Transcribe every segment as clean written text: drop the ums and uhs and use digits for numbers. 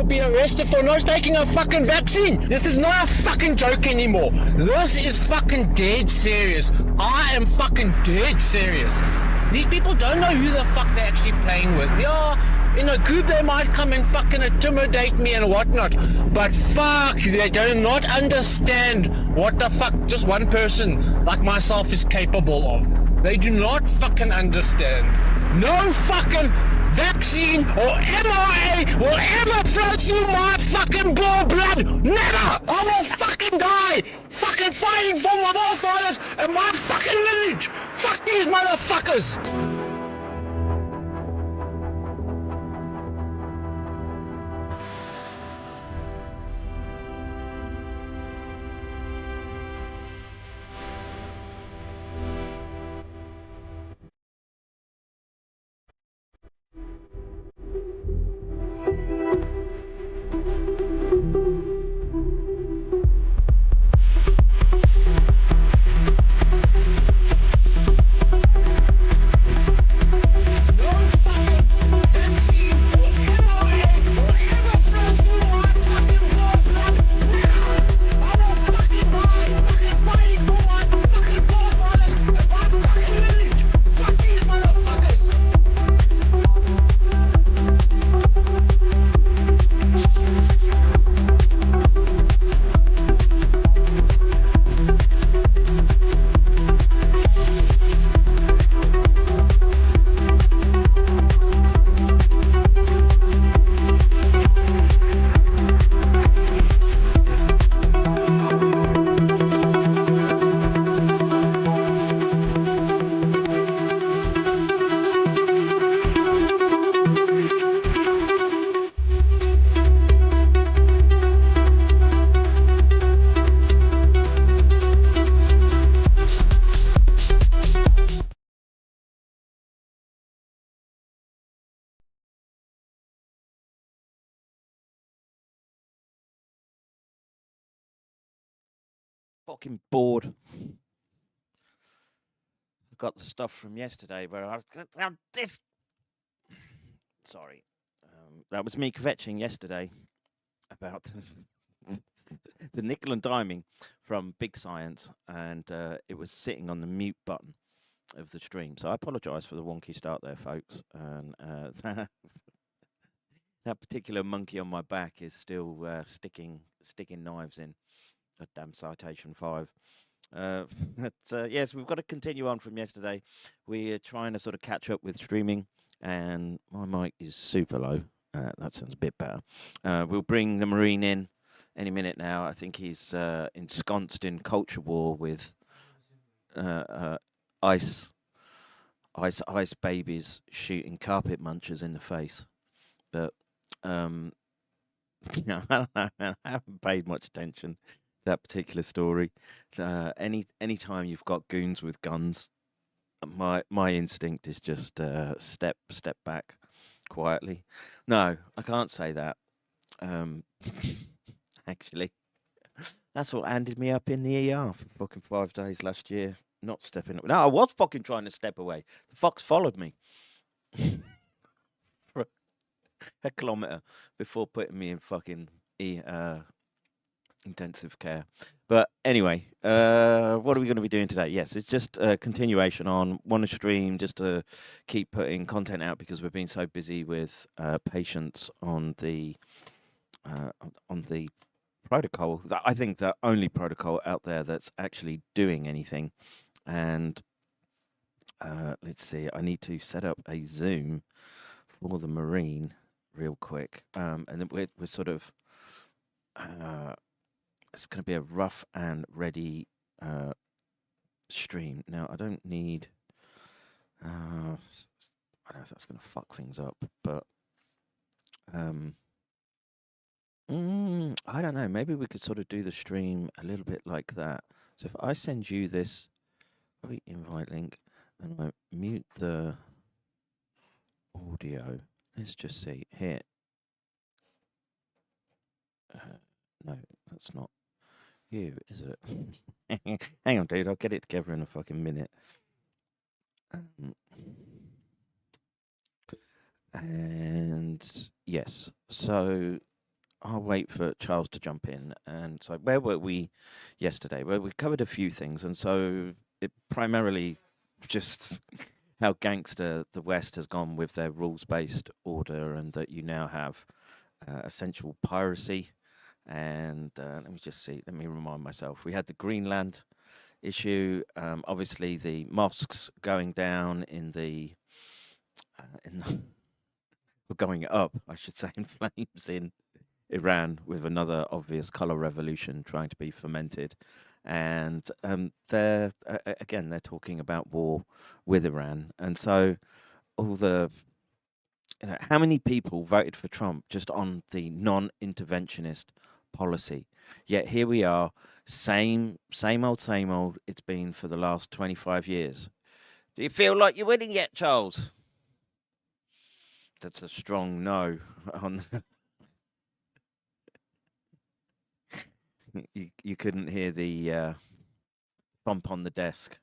be arrested for not taking a fucking vaccine. This is not a fucking joke anymore. This is fucking dead serious. I am fucking dead serious. These people don't know who the fuck they're actually playing with. Yeah, in a group they might come and fucking intimidate me and whatnot, but fuck, they do not understand what the fuck just one person like myself is capable of. They do not fucking understand. No fucking vaccine or mRNA will ever flow through my fucking blood. Never! I will fucking die fucking fighting for my forefathers and my fucking lineage. Fuck these motherfuckers! Fucking bored. I got the stuff from yesterday where I was this. Sorry, that was me kvetching yesterday about the nickel and diming from Big Science, and it was sitting on the mute button of the stream. So I apologise for the wonky start there, folks. And that particular monkey on my back is still sticking knives in. A damn citation 5. But yes, we've got to continue on from yesterday. We're trying to sort of catch up with streaming, and my mic is super low. That sounds a bit better. We'll bring the Marine in any minute now. I think he's ensconced in culture war with ice babies shooting carpet munchers in the face. But I haven't paid much attention to that particular story. Any time you've got goons with guns, my instinct is just step back quietly. No, I can't say that. Actually, that's what ended me up in the ER for fucking 5 days last year. Not stepping up. No, I was fucking trying to step away. The fox followed me for a kilometre before putting me in fucking intensive care. But anyway, what are we going to be doing today? Yes, it's just a continuation on one stream, just to keep putting content out because we've been so busy with patients on the protocol. I think the only protocol out there that's actually doing anything. And let's see, I need to set up a Zoom for the Marine real quick. And then we're sort of it's going to be a rough and ready stream. Now, I don't need... I don't know if that's going to fuck things up, but... I don't know. Maybe we could sort of do the stream a little bit like that. So if I send you this invite link and I mute the audio, let's just see here. No, that's not you, is it? Hang on, dude. I'll get it together in a fucking minute. And yes, so I'll wait for Charles to jump in. And so, where were we yesterday? Well, we covered a few things, and so it primarily just how gangster the West has gone with their rules-based order, and that you now have essential piracy. And let me just see. Let me remind myself. We had the Greenland issue. Obviously, the mosques going down in the going up, I should say, in flames in Iran, with another obvious color revolution trying to be fomented. And they're again, they're talking about war with Iran, and so all the how many people voted for Trump just on the non-interventionist policy? Yet here we are, same old, same old. It's been for the last 25 years. Do you feel like you're winning yet, Charles? That's a strong no. On you couldn't hear the bump on the desk.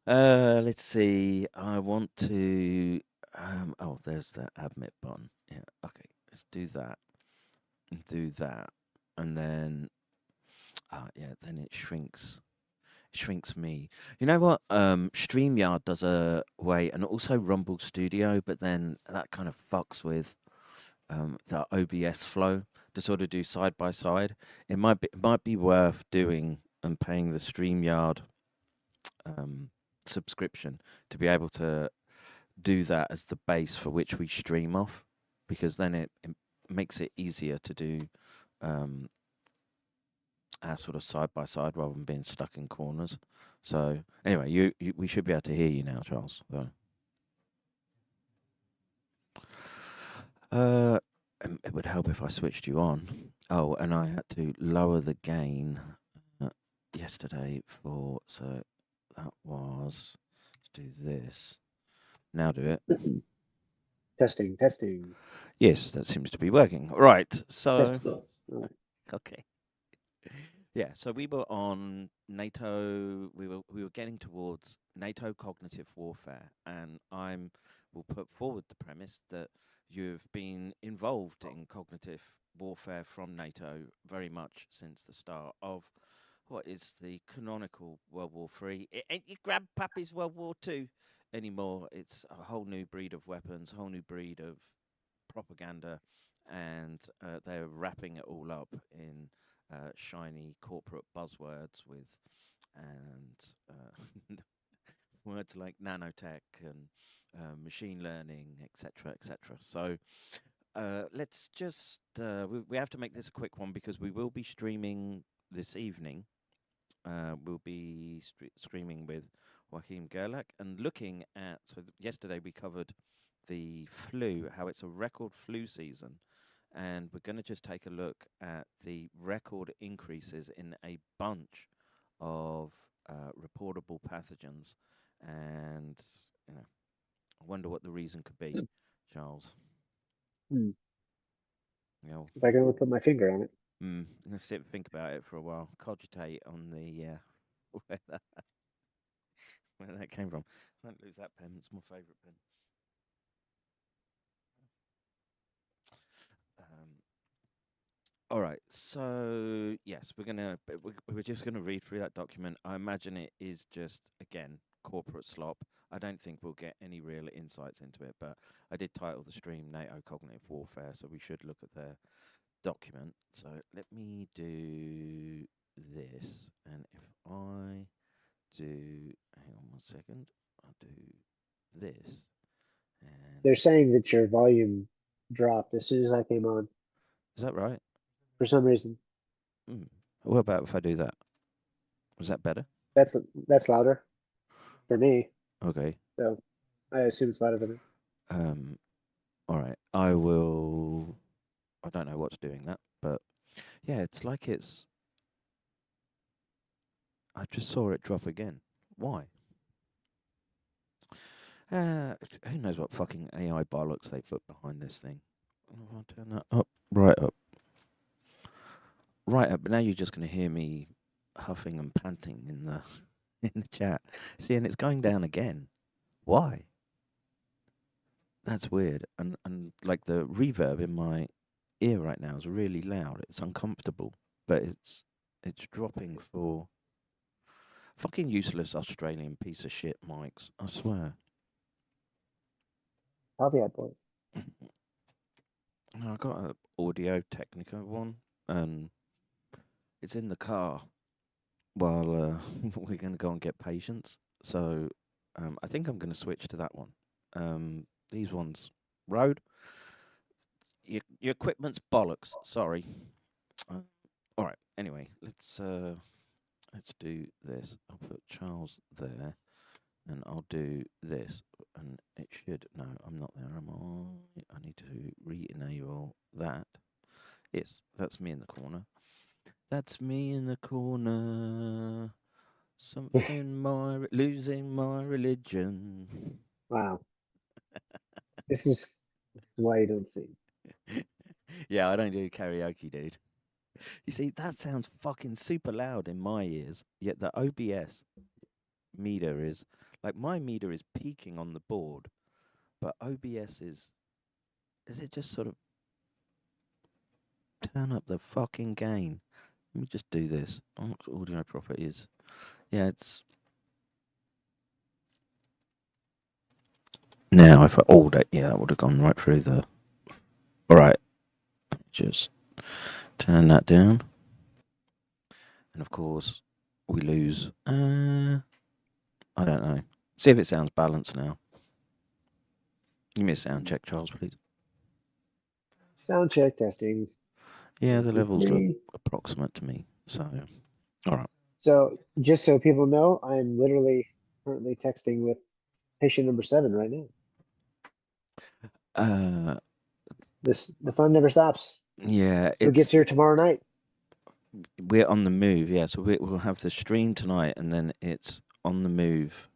Let's see. I want to. Oh, there's the admit button. Yeah. Okay. Let's do that. And do that, and then. Yeah. Then it shrinks. It shrinks me. You know what? StreamYard does a way, and also Rumble Studio, but then that kind of fucks with the OBS flow to sort of do side by side. It might be worth doing and paying the StreamYard subscription to be able to do that as the base for which we stream off, because then it makes it easier to do our sort of side by side rather than being stuck in corners. So anyway, we should be able to hear you now, Charles. So. It would help if I switched you on. Oh, and I had to lower the gain yesterday so that was, let's do this. Now do it. Testing. Yes, that seems to be working. Right, so. Okay. Yeah, so we were on NATO. We were getting towards NATO cognitive warfare, and will put forward the premise that you've been involved in cognitive warfare from NATO very much since the start of what is the canonical World War III. It ain't your grandpappy's World War II anymore. It's a whole new breed of weapons, a whole new breed of propaganda, and they're wrapping it all up in shiny corporate buzzwords and words like nanotech and machine learning, etc., etc. So let's just we have to make this a quick one because we will be streaming this evening. We'll be streaming with Joachim Gerlach and looking at. So yesterday we covered the flu, how it's a record flu season. And we're going to just take a look at the record increases in a bunch of reportable pathogens. And, I wonder what the reason could be, Charles. If I can only put my finger on it. I'm going to sit and think about it for a while. Cogitate on the where that came from. Don't lose that pen. It's my favourite pen. All right, so yes, we're just gonna read through that document. I imagine it is just again corporate slop. I don't think we'll get any real insights into it, but I did title the stream NATO Cognitive Warfare, so we should look at their document. So let me do this, and if I do, hang on 1 second, I'll do this. And They're saying that your volume dropped as soon as I came on. Is that right? For some reason. What about if I do that? Was that better? That's louder for me. Okay. So I assume it's louder for me. All right. I don't know what's doing that, but yeah, it's like I just saw it drop again. Why? Who knows what fucking AI bollocks they put behind this thing? I'll turn that up, right up. Right up, but now you're just going to hear me huffing and panting in the chat. See, and it's going down again. Why? That's weird. And like the reverb in my ear right now is really loud. It's uncomfortable, but it's dropping for fucking useless Australian piece of shit mics. I swear. Caveat boys. No, I got an Audio Technica one, and it's in the car while we're going to go and get patients. So I think I'm going to switch to that one. These ones, Rode, your equipment's bollocks. Sorry. All right. Anyway, let's do this. I'll put Charles there, and I'll do this, and it should. No, I'm not there. Am I? I need to re-enable that. Yes, that's me in the corner. That's me in the corner. Losing my religion. Wow. This is why you don't sing. Yeah, I don't do karaoke, dude. You see, that sounds fucking super loud in my ears, yet the OBS meter is, like, my meter is peaking on the board, but OBS is it just sort of turn up the fucking gain? Let me just do this. Audio properties. Yeah, it's... Now, if I... Oh, that would have gone right through the... Alright. Just turn that down. And of course, we lose... I don't know. See if it sounds balanced now. Give me a sound check, Charles, please. Sound check, testing. Yeah, the levels look approximate to me. So, alright. So, just so people know, I'm literally currently texting with patient number 7 right now. The fun never stops. Yeah, Who gets here tomorrow night? We're on the move, yeah. So we'll have the stream tonight, and then it's on the move.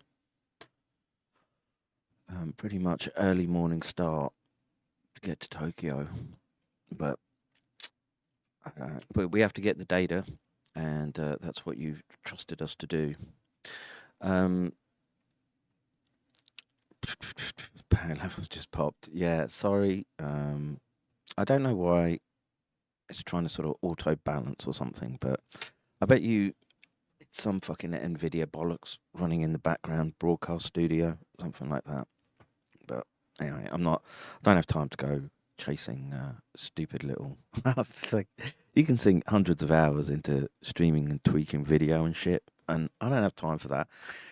Pretty much early morning start to get to Tokyo, but we have to get the data, and that's what you've trusted us to do. Power levels just popped. Yeah, sorry. I don't know why it's trying to sort of auto balance or something, but I bet you it's some fucking NVIDIA bollocks running in the background, broadcast studio, something like that. But anyway, I don't have time to go chasing stupid little... like, you can sink hundreds of hours into streaming and tweaking video and shit, and I don't have time for that.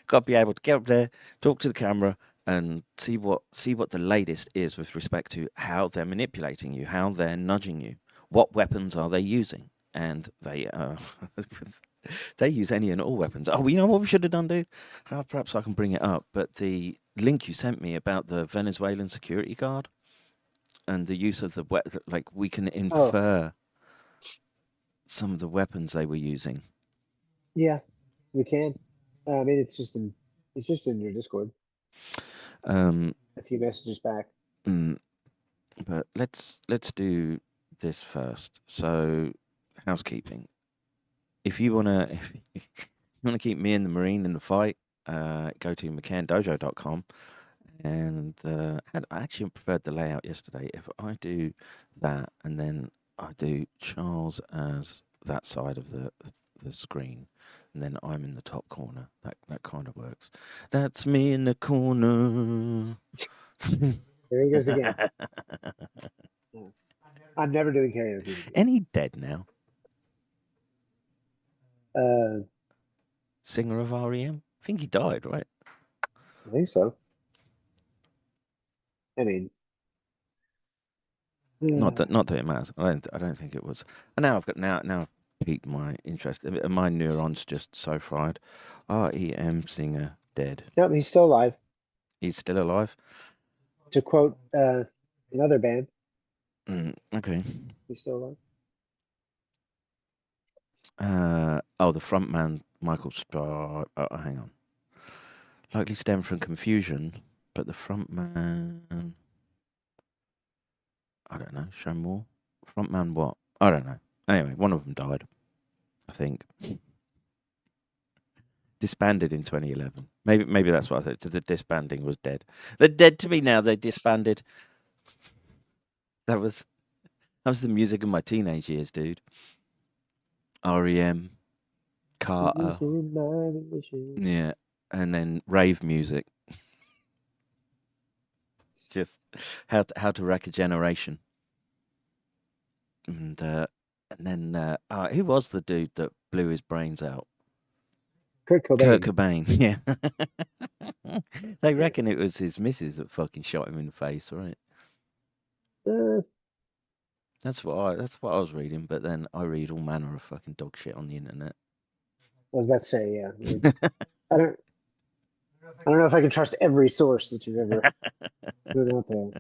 Got to be able to get up there, talk to the camera, and see what the latest is with respect to how they're manipulating you, how they're nudging you, what weapons are they using, and they they use any and all weapons. Oh, you know what we should have done, dude? Perhaps I can bring it up, but the link you sent me about the Venezuelan security guard and the use of the like, we can infer some of the weapons they were using. Yeah, we can. I mean, it's just in your Discord. A few messages back. But let's do this first. So, housekeeping. If you wanna keep me and the Marine in the fight, go to McCairndojo.com, and I actually preferred the layout yesterday. If I do that, and then I do Charles as that side of the screen, and then I'm in the top corner. That kind of works. That's me in the corner. There he goes again. I'm never doing karaoke. Any dead now? Singer of REM? I think he died, right? I think so. I mean, not that it matters. I don't think it was. And now I've piqued my interest. My neurons just so fried. REM singer dead. No, he's still alive. He's still alive. To quote another band. Okay. He's still alive. The frontman Michael Starr. Hang on. Likely stemmed from confusion, but the frontman. I don't know. Show more. Frontman what? I don't know. Anyway, one of them died, I think. disbanded in 2011. Maybe that's what I thought. The disbanding was dead. They're dead to me now. They disbanded. That was the music of my teenage years, dude. REM, Carter, yeah, and then rave music. Just how to wreck a generation. And then who was the dude that blew his brains out? Kurt Cobain, yeah. They reckon it was his missus that fucking shot him in the face, right? That's what I was reading, but then I read all manner of fucking dog shit on the internet. I was about to say, yeah. I don't know if I can trust every source that you've ever put out there.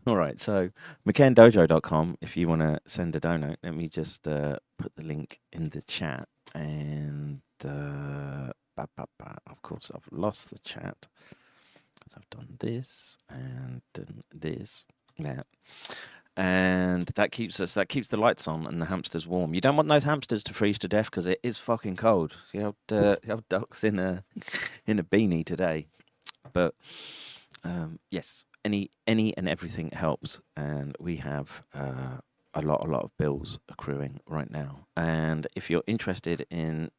All right, so McCairnDojo.com, if you want to send a donate, let me just put the link in the chat. And of course, I've lost the chat. I've done this and done this. Yeah. And that keeps the lights on and the hamsters warm. You don't want those hamsters to freeze to death because it is fucking cold. You have ducks in a beanie today. But yes, any and everything helps, and we have a lot of bills accruing right now. And if you're interested in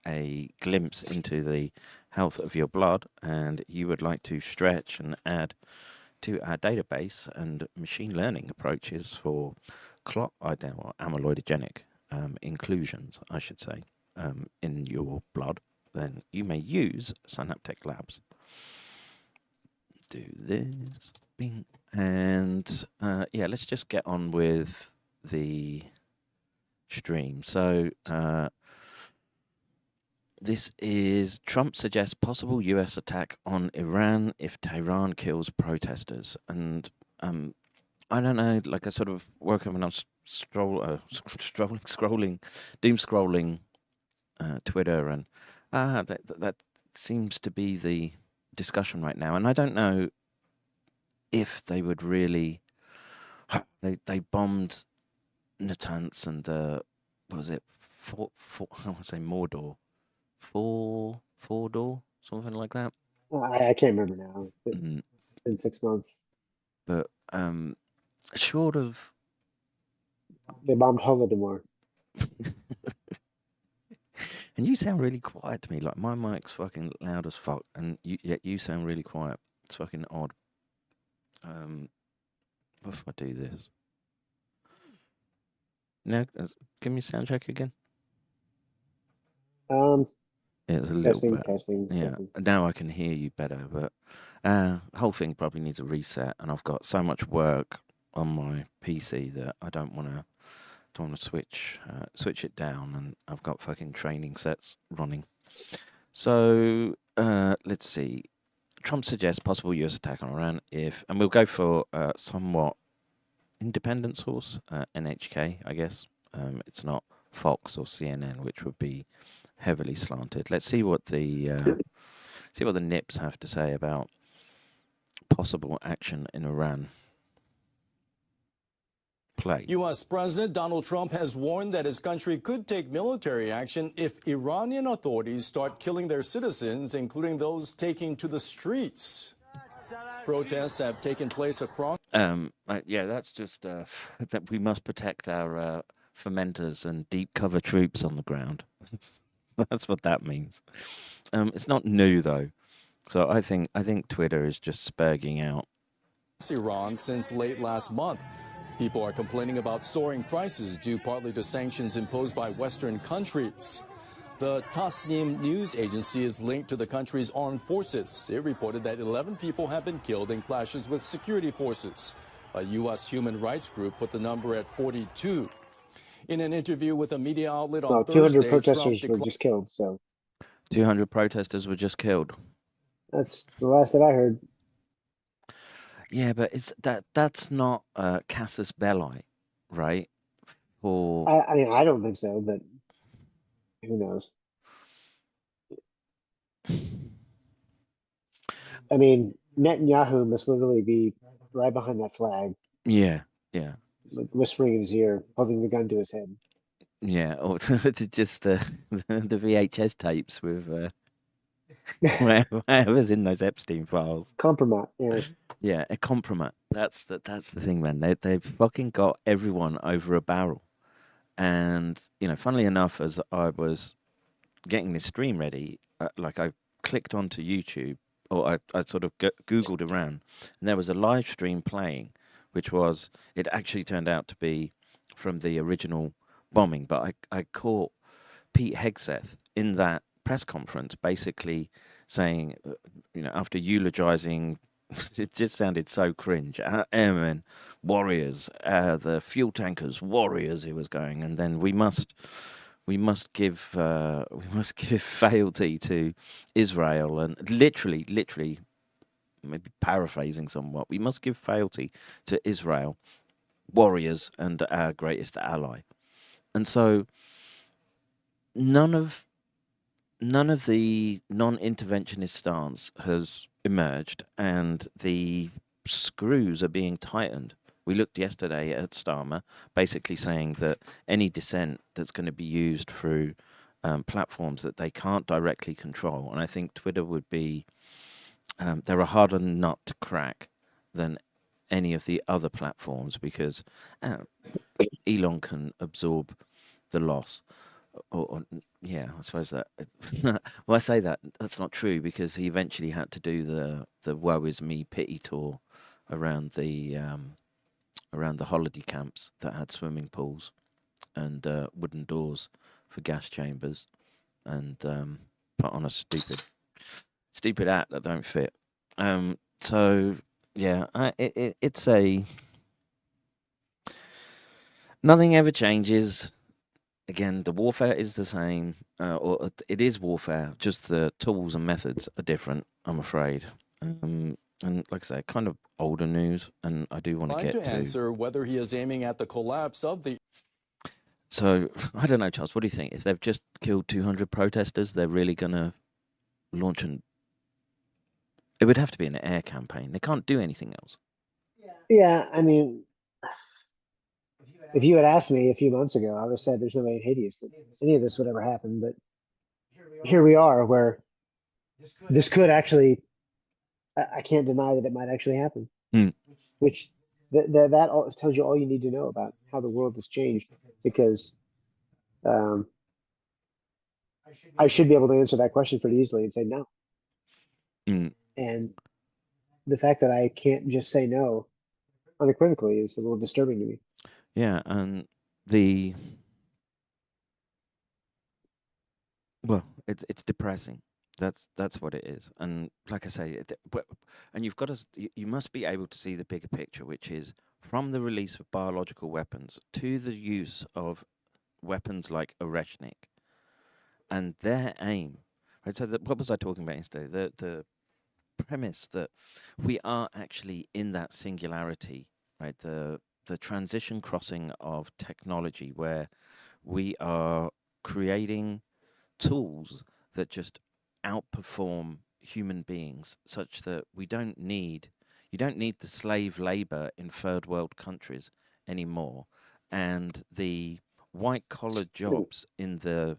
a glimpse into the health of your blood, and you would like to stretch and add to our database and machine learning approaches for clot amyloidogenic inclusions, I should say, in your blood, then you may use Synaptech Labs. Do this, bing, and yeah, let's just get on with the stream. So this is Trump suggests possible U.S. attack on Iran if Tehran kills protesters. And I don't know, like I sort of woke up and I was scrolling, doom scrolling Twitter, and that seems to be the discussion right now. And I don't know if they would really. They bombed Natanz and what was it? I want to say Mordor. Four door, something like that. Well, I can't remember now. It's been 6 months. But short of they bombed Holodomor. And you sound really quiet to me. Like my mic's fucking loud as fuck, and yet you sound really quiet. It's fucking odd. What if I do this? Now, give me a sound check again. It was a little bit. Testing. Yeah, now I can hear you better, but the whole thing probably needs a reset, and I've got so much work on my PC that I don't want to switch it down, and I've got fucking training sets running. So let's see. Trump suggests possible U.S. attack on Iran and we'll go for somewhat independent source, NHK, I guess. It's not Fox or CNN, which would be heavily slanted. Let's see what the nips have to say about possible action in Iran. Play. U.S. President Donald Trump has warned that his country could take military action if Iranian authorities start killing their citizens, including those taking to the streets. Protests have taken place across. Yeah, that's just that we must protect our fermenters and deep cover troops on the ground. That's what that means. It's not new though, so I think Twitter is just spurging out. Iran since late last month. People are complaining about soaring prices due partly to sanctions imposed by Western countries. The Tasnim news agency is linked to the country's armed forces. It reported that 11 people have been killed in clashes with security forces. A U.S. human rights group put the number at 42. In an interview with a media outlet on Thursday, 200 protesters were just killed. So 200 protesters were just killed. That's the last that I heard. Yeah, but that's not casus belli, right? I mean, I don't think so, but who knows? I mean, Netanyahu must literally be right behind that flag. Yeah. Like whispering in his ear, holding the gun to his head. Yeah, or just the VHS tapes with whatever's in those Epstein files. Compromise. Yeah. Yeah, a compromise. That's the thing, man. They've fucking got everyone over a barrel. And funnily enough, as I was getting this stream ready, like I clicked onto YouTube, or I sort of Googled around, and there was a live stream playing, which was, it actually turned out to be from the original bombing, but I caught Pete Hegseth in that press conference basically saying, after eulogizing, it just sounded so cringe. Airmen, warriors, the fuel tankers, warriors. He was going, and then we must give fealty to Israel, and literally, maybe paraphrasing somewhat, we must give fealty to Israel, warriors, and our greatest ally. And so, none of the non-interventionist stance has emerged, and the screws are being tightened. We looked yesterday at Starmer, basically saying that any dissent that's going to be used through platforms that they can't directly control, and I think Twitter would be, they're a harder nut to crack than any of the other platforms, because Elon can absorb the loss. Yeah, I suppose that. Well, I say that that's not true, because he eventually had to do the woe is me pity tour around the holiday camps that had swimming pools and wooden doors for gas chambers, and put on a stupid hat that don't fit. So yeah, it's a, nothing ever changes. Again, the warfare is the same, or it is warfare, just the tools and methods are different, I'm afraid. And like I say, kind of older news, and I do want to get to answer whether he is aiming at the collapse of the... So, I don't know, Charles, what do you think? If they've just killed 200 protesters, they're really going to launch an... It would have to be an air campaign. They can't do anything else. Yeah, I mean, if you had asked me a few months ago, I would have said there's no way in Hades that any of this would ever happen. But here we are, where this could actually, I can't deny that it might actually happen. Which that all tells you all you need to know about how the world has changed, because I should be able to answer that question pretty easily and say no. And the fact that I can't just say no unequivocally is a little disturbing to me. Yeah, and it's depressing. That's what it is. And like I say, and you must be able to see the bigger picture, which is from the release of biological weapons to the use of weapons like Oreshnik, and their aim. Right. So what was I talking about yesterday? The premise that we are actually in that singularity, right? The transition crossing of technology, where we are creating tools that just outperform human beings, such that you don't need the slave labor in third world countries anymore, and the white collar jobs in the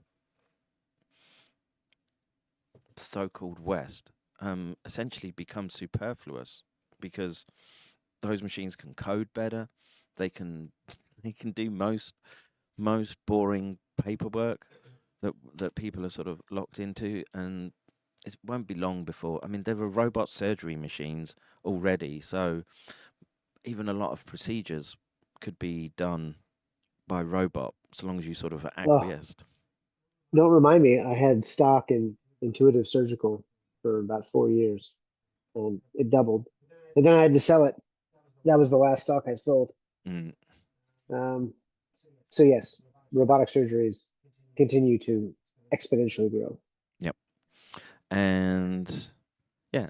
so-called West essentially become superfluous, because those machines can code better. They can do most boring paperwork that people are sort of locked into, and it won't be long before. I mean, there are robot surgery machines already, so even a lot of procedures could be done by robot, so long as you sort of acquiesced. Don't remind me. I had stock in Intuitive Surgical for about 4 years, and it doubled. And then I had to sell it. That was the last stock I sold. So yes, robotic surgeries continue to exponentially grow. Yep. And yeah,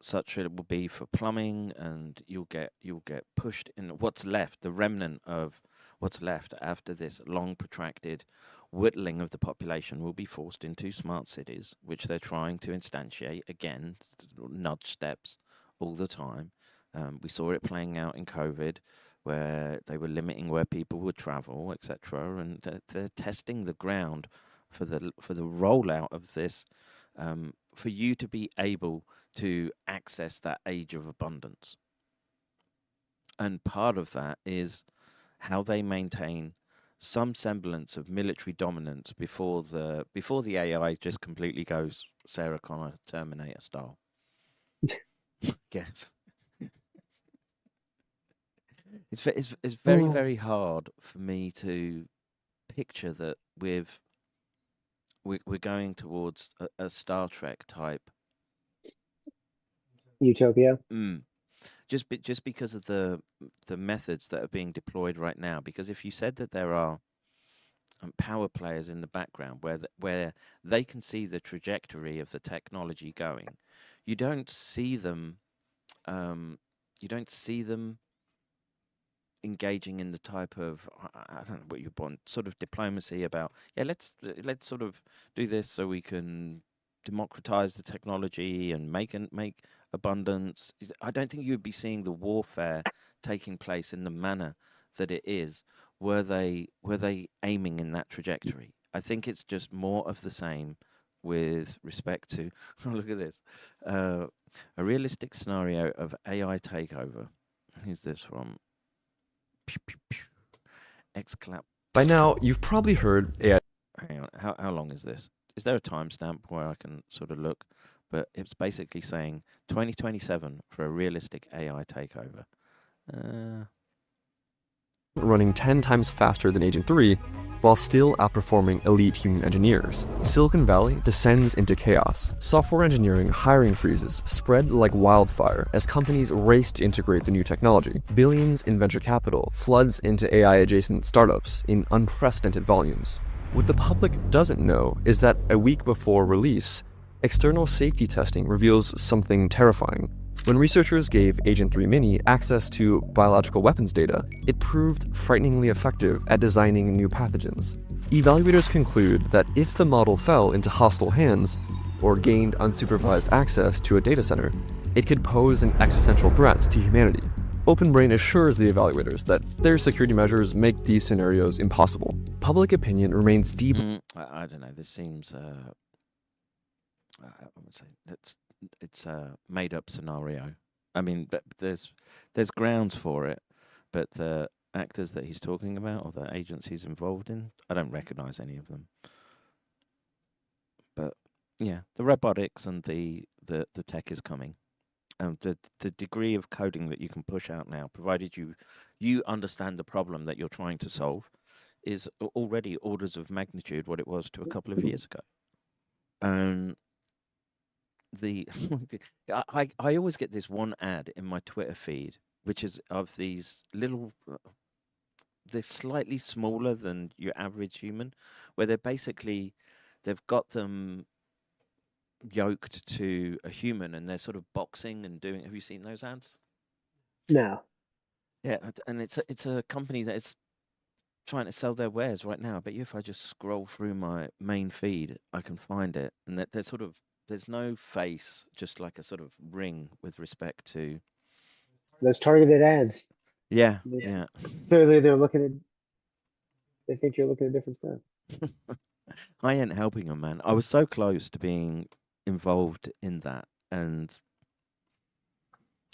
such it will be for plumbing, and you'll get pushed in what's left, the remnant of what's left after this long protracted whittling of the population will be forced into smart cities, which they're trying to instantiate again, nudge steps all the time. We saw it playing out in COVID. where they were limiting where people would travel, etc. And they're testing the ground for the rollout of this, for you to be able to access that age of abundance. And part of that is how they maintain some semblance of military dominance before the AI just completely goes Sarah Connor Terminator style. Guess. It's very, very hard for me to picture that we're going towards a Star Trek type Utopia. Just because of the methods that are being deployed right now. Because if you said that there are power players in the background where they can see the trajectory of the technology going, you don't see them. You don't see them engaging in the type of, I don't know what you want, sort of diplomacy about, let's sort of do this so we can democratize the technology and make abundance. I don't think you would be seeing the warfare taking place in the manner that it is were they aiming in that trajectory. I think it's just more of the same with respect to, oh, look at this, a realistic scenario of AI takeover. Who's this from? Exclap. By now, you've probably heard AI. Hang on, how long is this? Is there a timestamp where I can sort of look? But it's basically saying 2027 for a realistic AI takeover. Running 10 times faster than Agent 3, while still outperforming elite human engineers. Silicon Valley descends into chaos. Software engineering hiring freezes spread like wildfire as companies race to integrate the new technology. Billions in venture capital floods into AI-adjacent startups in unprecedented volumes. What the public doesn't know is that a week before release, external safety testing reveals something terrifying. When researchers gave Agent 3 Mini access to biological weapons data, it proved frighteningly effective at designing new pathogens. Evaluators conclude that if the model fell into hostile hands, or gained unsupervised access to a data center, it could pose an existential threat to humanity. OpenBrain assures the evaluators that their security measures make these scenarios impossible. Public opinion remains deep. I don't know, this seems, I would say it's a made-up scenario. I mean, but there's grounds for it, but the actors that he's talking about or the agencies involved in, I don't recognize any of them. But yeah, the robotics and the tech is coming. The degree of coding that you can push out now, provided you understand the problem that you're trying to solve, is already orders of magnitude what it was to a couple of years ago. I always get this one ad in my Twitter feed, which is of these little, they're slightly smaller than your average human, where they've got them yoked to a human and they're sort of boxing and doing. Have you seen those ads? No. Yeah, and it's a company that is trying to sell their wares right now. I bet you if I just scroll through my main feed, I can find it, and that they're sort of. There's no face, just like a sort of ring with respect to those targeted ads. Yeah. Clearly, they think you're looking at different stuff. I ain't helping them, man. I was so close to being involved in that, and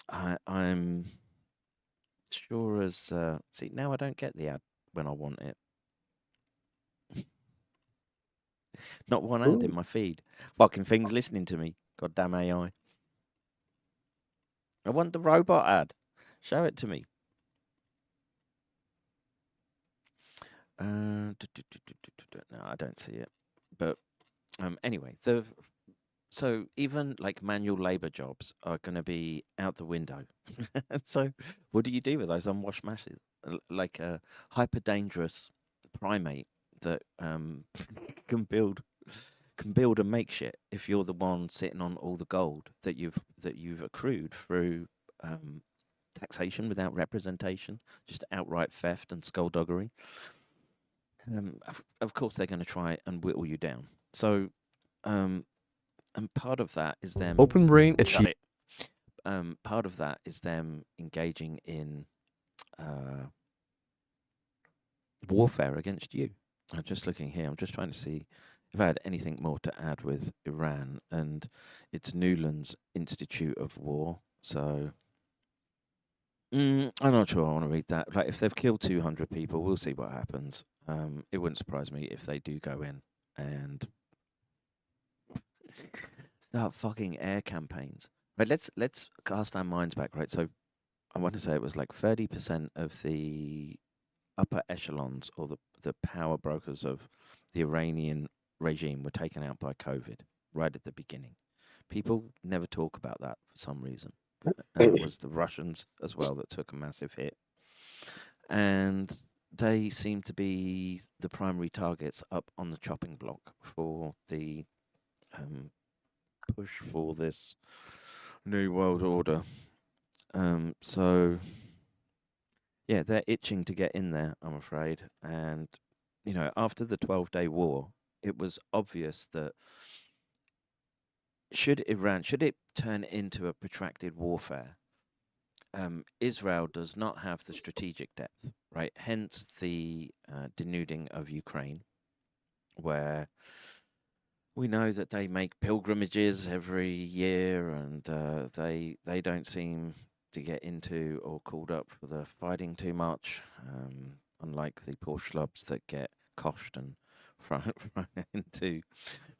I'm sure as see now I don't get the ad when I want it. Not one ad in my feed. Fucking thing's listening to me. Goddamn AI. I want the robot ad. Show it to me. No, I don't see it. But anyway, so even like manual labor jobs are going to be out the window. So what do you do with those unwashed masses? Like a hyper dangerous primate that can build and make shit if you're the one sitting on all the gold that you've accrued through taxation without representation, just outright theft and skullduggery. Of course they're going to try and whittle you down. So and part of that is them OpenBrain achieved. Part of that is them engaging in warfare against you. I'm just looking here. I'm just trying to see if I had anything more to add with Iran, and it's Newland's Institute of War. So I'm not sure I want to read that. Like, if they've killed 200 people, we'll see what happens. It wouldn't surprise me if they do go in and start fucking air campaigns. Right, let's cast our minds back. Right, so I want to say it was like 30% of the upper echelons or the power brokers of the Iranian regime were taken out by COVID right at the beginning. People never talk about that for some reason. And it was the Russians as well that took a massive hit. And they seem to be the primary targets up on the chopping block for the push for this new world order. So yeah, they're itching to get in there, I'm afraid. And, you know, after the 12-day war, it was obvious that should it turn into a protracted warfare, Israel does not have the strategic depth, right? Hence the denuding of Ukraine, where we know that they make pilgrimages every year, and they don't seem to get into or called up for the fighting too much, unlike the poor schlubs that get coshed and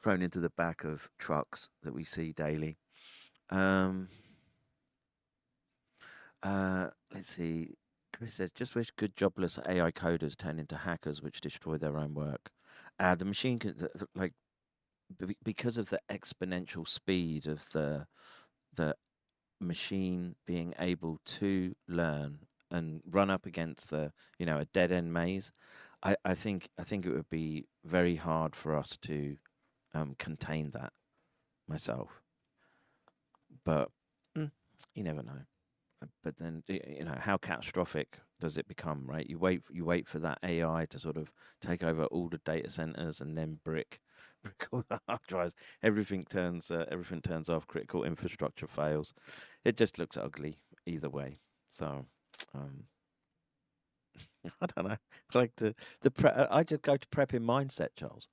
thrown into the back of trucks that we see daily. Let's see. Chris says, just wish good jobless AI coders turn into hackers which destroy their own work. The machine can, like, because of the exponential speed of the machine being able to learn and run up against a dead end maze, I think it would be very hard for us to contain that myself. But you never know. But then, how catastrophic does it become, right? You wait for that AI to sort of take over all the data centers and then brick all the hard drives. Everything turns off. Critical infrastructure fails. It just looks ugly either way. So, I don't know. Like I just go to prepping mindset, Charles.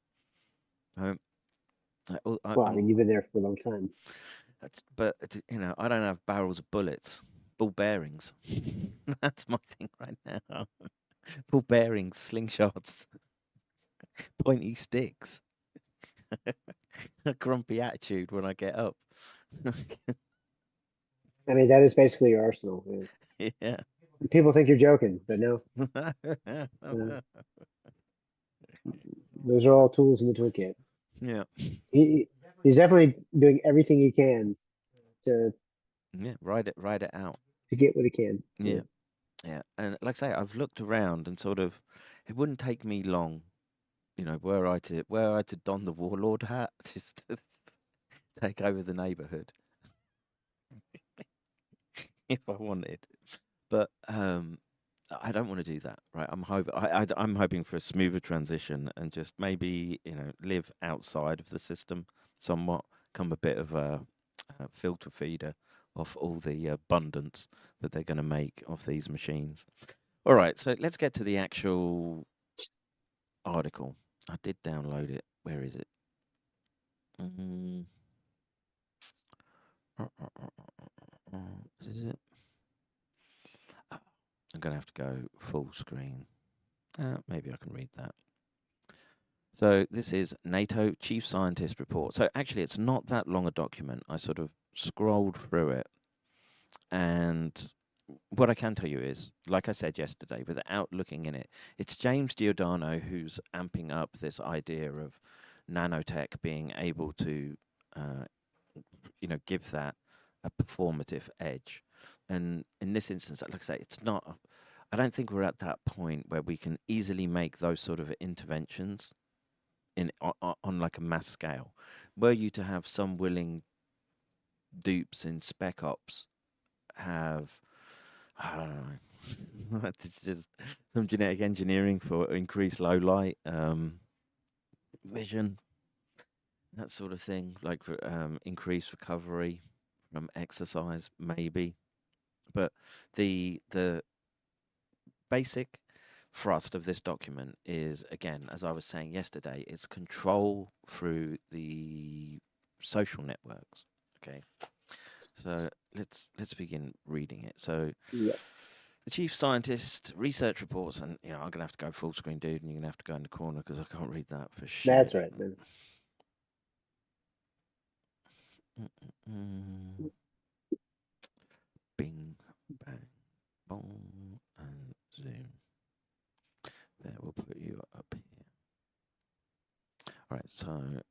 Well, I mean, you've been there for a long time. But I don't have barrels of bullets. Ball bearings. That's my thing right now. Ball bearings, slingshots, pointy sticks. A grumpy attitude when I get up. I mean, that is basically your arsenal. Yeah. People think you're joking, but no. Those are all tools in the toolkit. Yeah. He's definitely doing everything he can to ride it out to get what he can. Yeah. And like I say, I've looked around and sort of, it wouldn't take me long, were I to don the warlord hat, just to take over the neighborhood if I wanted. But I don't want to do that, right? I'm hoping for a smoother transition and just maybe live outside of the system somewhat, become a bit of a filter feeder of all the abundance that they're going to make of these machines. All right, so let's get to the actual article. I did download it. Where is it? Is it? I'm going to have to go full screen. Maybe I can read that. So this is NATO Chief Scientist Report. So actually, it's not that long a document. I sort of scrolled through it. And what I can tell you is, like I said yesterday, without looking in it, it's James Giordano who's amping up this idea of nanotech being able to, give that a performative edge. And in this instance, like I say, it's not. I don't think we're at that point where we can easily make those sort of interventions on like a mass scale. Were you to have some willing dupes in Spec Ops have, I don't know, it's just some genetic engineering for increased low light vision, that sort of thing, like for increased recovery from exercise, maybe. But the basic thrust of this document is, again, as I was saying yesterday, it's control through the social networks. Okay, so let's begin reading it. So Yep. the chief scientist research reports, and I'm gonna have to go full screen, dude, and you're gonna have to go in the corner because I can't read that for shit. That's right, man. Bing, bang, boom, and zoom. There, we'll put you up here. All right, so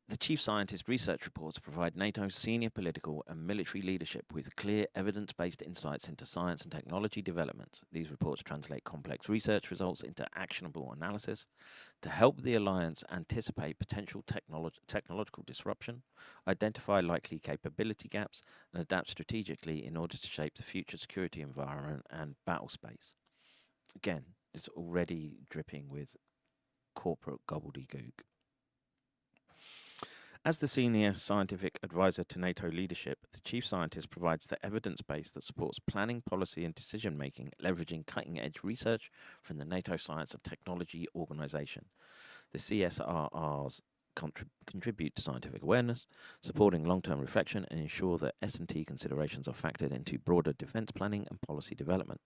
the chief scientist research reports provide NATO's senior political and military leadership with clear evidence-based insights into science and technology development. These reports translate complex research results into actionable analysis to help the alliance anticipate potential technological disruption, identify likely capability gaps, and adapt strategically in order to shape the future security environment and battle space. Again, it's already dripping with corporate gobbledygook. As the senior scientific advisor to NATO leadership, the chief scientist provides the evidence base that supports planning, policy, and decision-making, leveraging cutting-edge research from the NATO Science and Technology Organization. The CSRRs contribute to scientific awareness, supporting long-term reflection, and ensure that S&T considerations are factored into broader defense planning and policy development.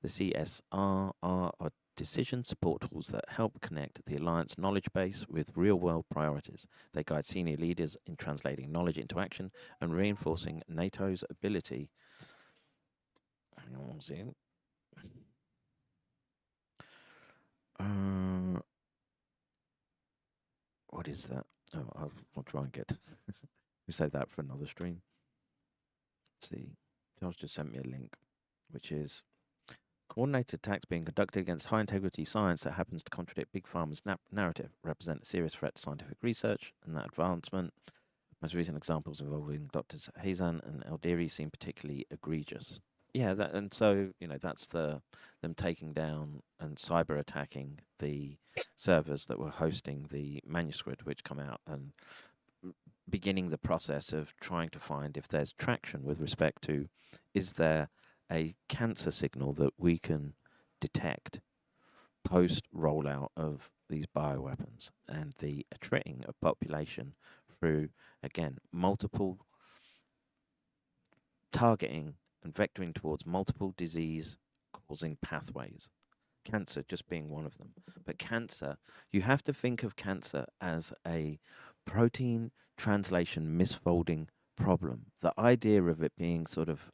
The CSRR are decision support tools that help connect the alliance knowledge base with real-world priorities. They guide senior leaders in translating knowledge into action and reinforcing NATO's ability. Hang on, zoom. What is that? Oh, I'll try and get. We save that for another stream. Let's see. Charles just sent me a link, which is coordinated attacks being conducted against high-integrity science that happens to contradict Big Pharma's narrative represent a serious threat to scientific research and that advancement. Most recent examples involving Drs. Hazan and Eldiri seem particularly egregious. Yeah, so that's them taking down and cyber attacking the servers that were hosting the manuscript, which come out, and beginning the process of trying to find if there's traction with respect to, is there a cancer signal that we can detect post rollout of these bioweapons, and the attriting of population through, again, multiple targeting and vectoring towards multiple disease causing pathways. Cancer just being one of them. But cancer, you have to think of cancer as a protein translation misfolding problem. The idea of it being sort of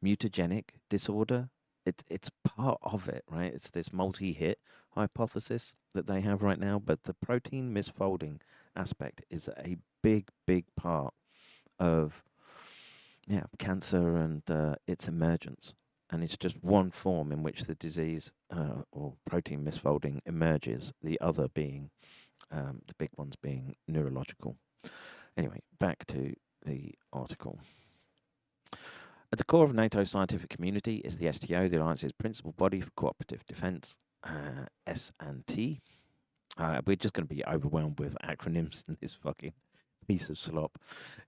mutagenic disorder, it's part of it, right? It's this multi-hit hypothesis that they have right now, but the protein misfolding aspect is a big part of cancer and its emergence. And it's just one form in which the disease or protein misfolding emerges, the other being, the big ones being neurological. Anyway, back to the article. At the core of NATO's scientific community is the STO, the Alliance's principal body for cooperative defense, S&T. We're just going to be overwhelmed with acronyms in this fucking piece of slop.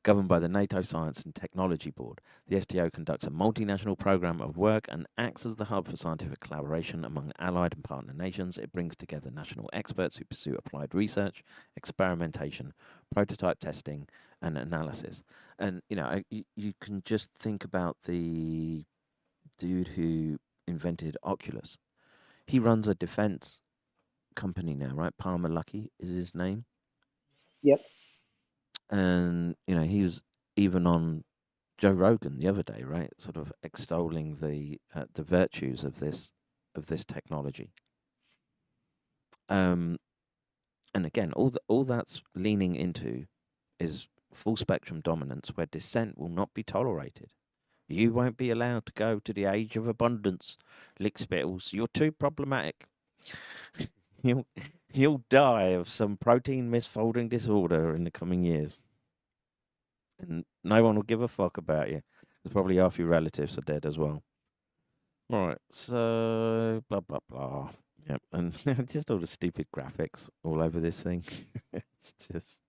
Governed by the NATO Science and Technology Board, the STO conducts a multinational program of work and acts as the hub for scientific collaboration among allied and partner nations. It brings together national experts who pursue applied research, experimentation, prototype testing, and analysis. And, you can just think about the dude who invented Oculus. He runs a defense company now, right? Palmer Luckey is his name. Yep. And, he was even on Joe Rogan the other day, right? Sort of extolling the virtues of this technology. And again, all that's leaning into is full spectrum dominance, where dissent will not be tolerated. You won't be allowed to go to the age of abundance, lickspittles. You're too problematic. You'll die of some protein misfolding disorder in the coming years. And no one will give a fuck about you. There's probably half your relatives are dead as well. All right, so blah, blah, blah. Yep, and just all the stupid graphics all over this thing. It's just...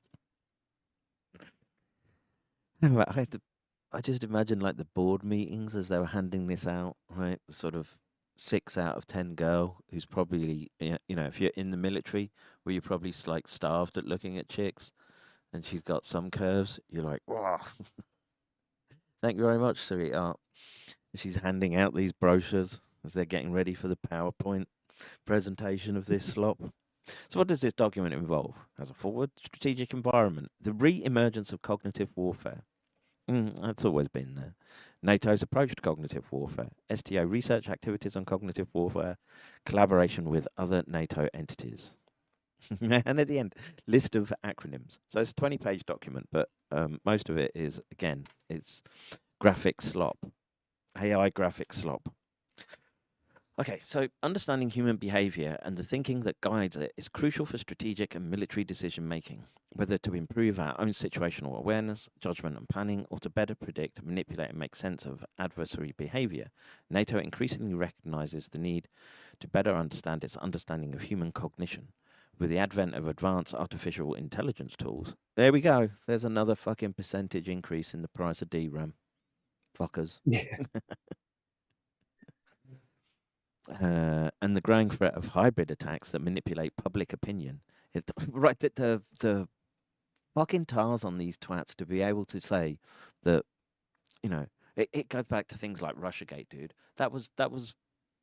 I had to I just imagine like the board meetings as they were handing this out, right? The sort of 6 out of 10 girl who's probably, if you're in the military, where you're probably like starved at looking at chicks, and she's got some curves, you're like, wow, thank you very much, sweetheart. She's handing out these brochures as they're getting ready for the PowerPoint presentation of this slop. So what does this document involve? As a forward strategic environment, the re-emergence of cognitive warfare. That's always been there. NATO's approach to cognitive warfare, STO research activities on cognitive warfare, collaboration with other NATO entities. And at the end, list of acronyms. So it's a 20-page document, but most of it is, again, it's graphic slop, AI graphic slop. Okay, so understanding human behavior and the thinking that guides it is crucial for strategic and military decision making, whether to improve our own situational awareness, judgment and planning, or to better predict, manipulate and make sense of adversary behavior. NATO increasingly recognizes the need to better understand its understanding of human cognition. With the advent of advanced artificial intelligence tools, there we go. There's another fucking percentage increase in the price of DRAM. Fuckers. And the growing threat of hybrid attacks that manipulate public opinion. Right, the fucking tars on these twats to be able to say that, it goes back to things like Russiagate, dude. That was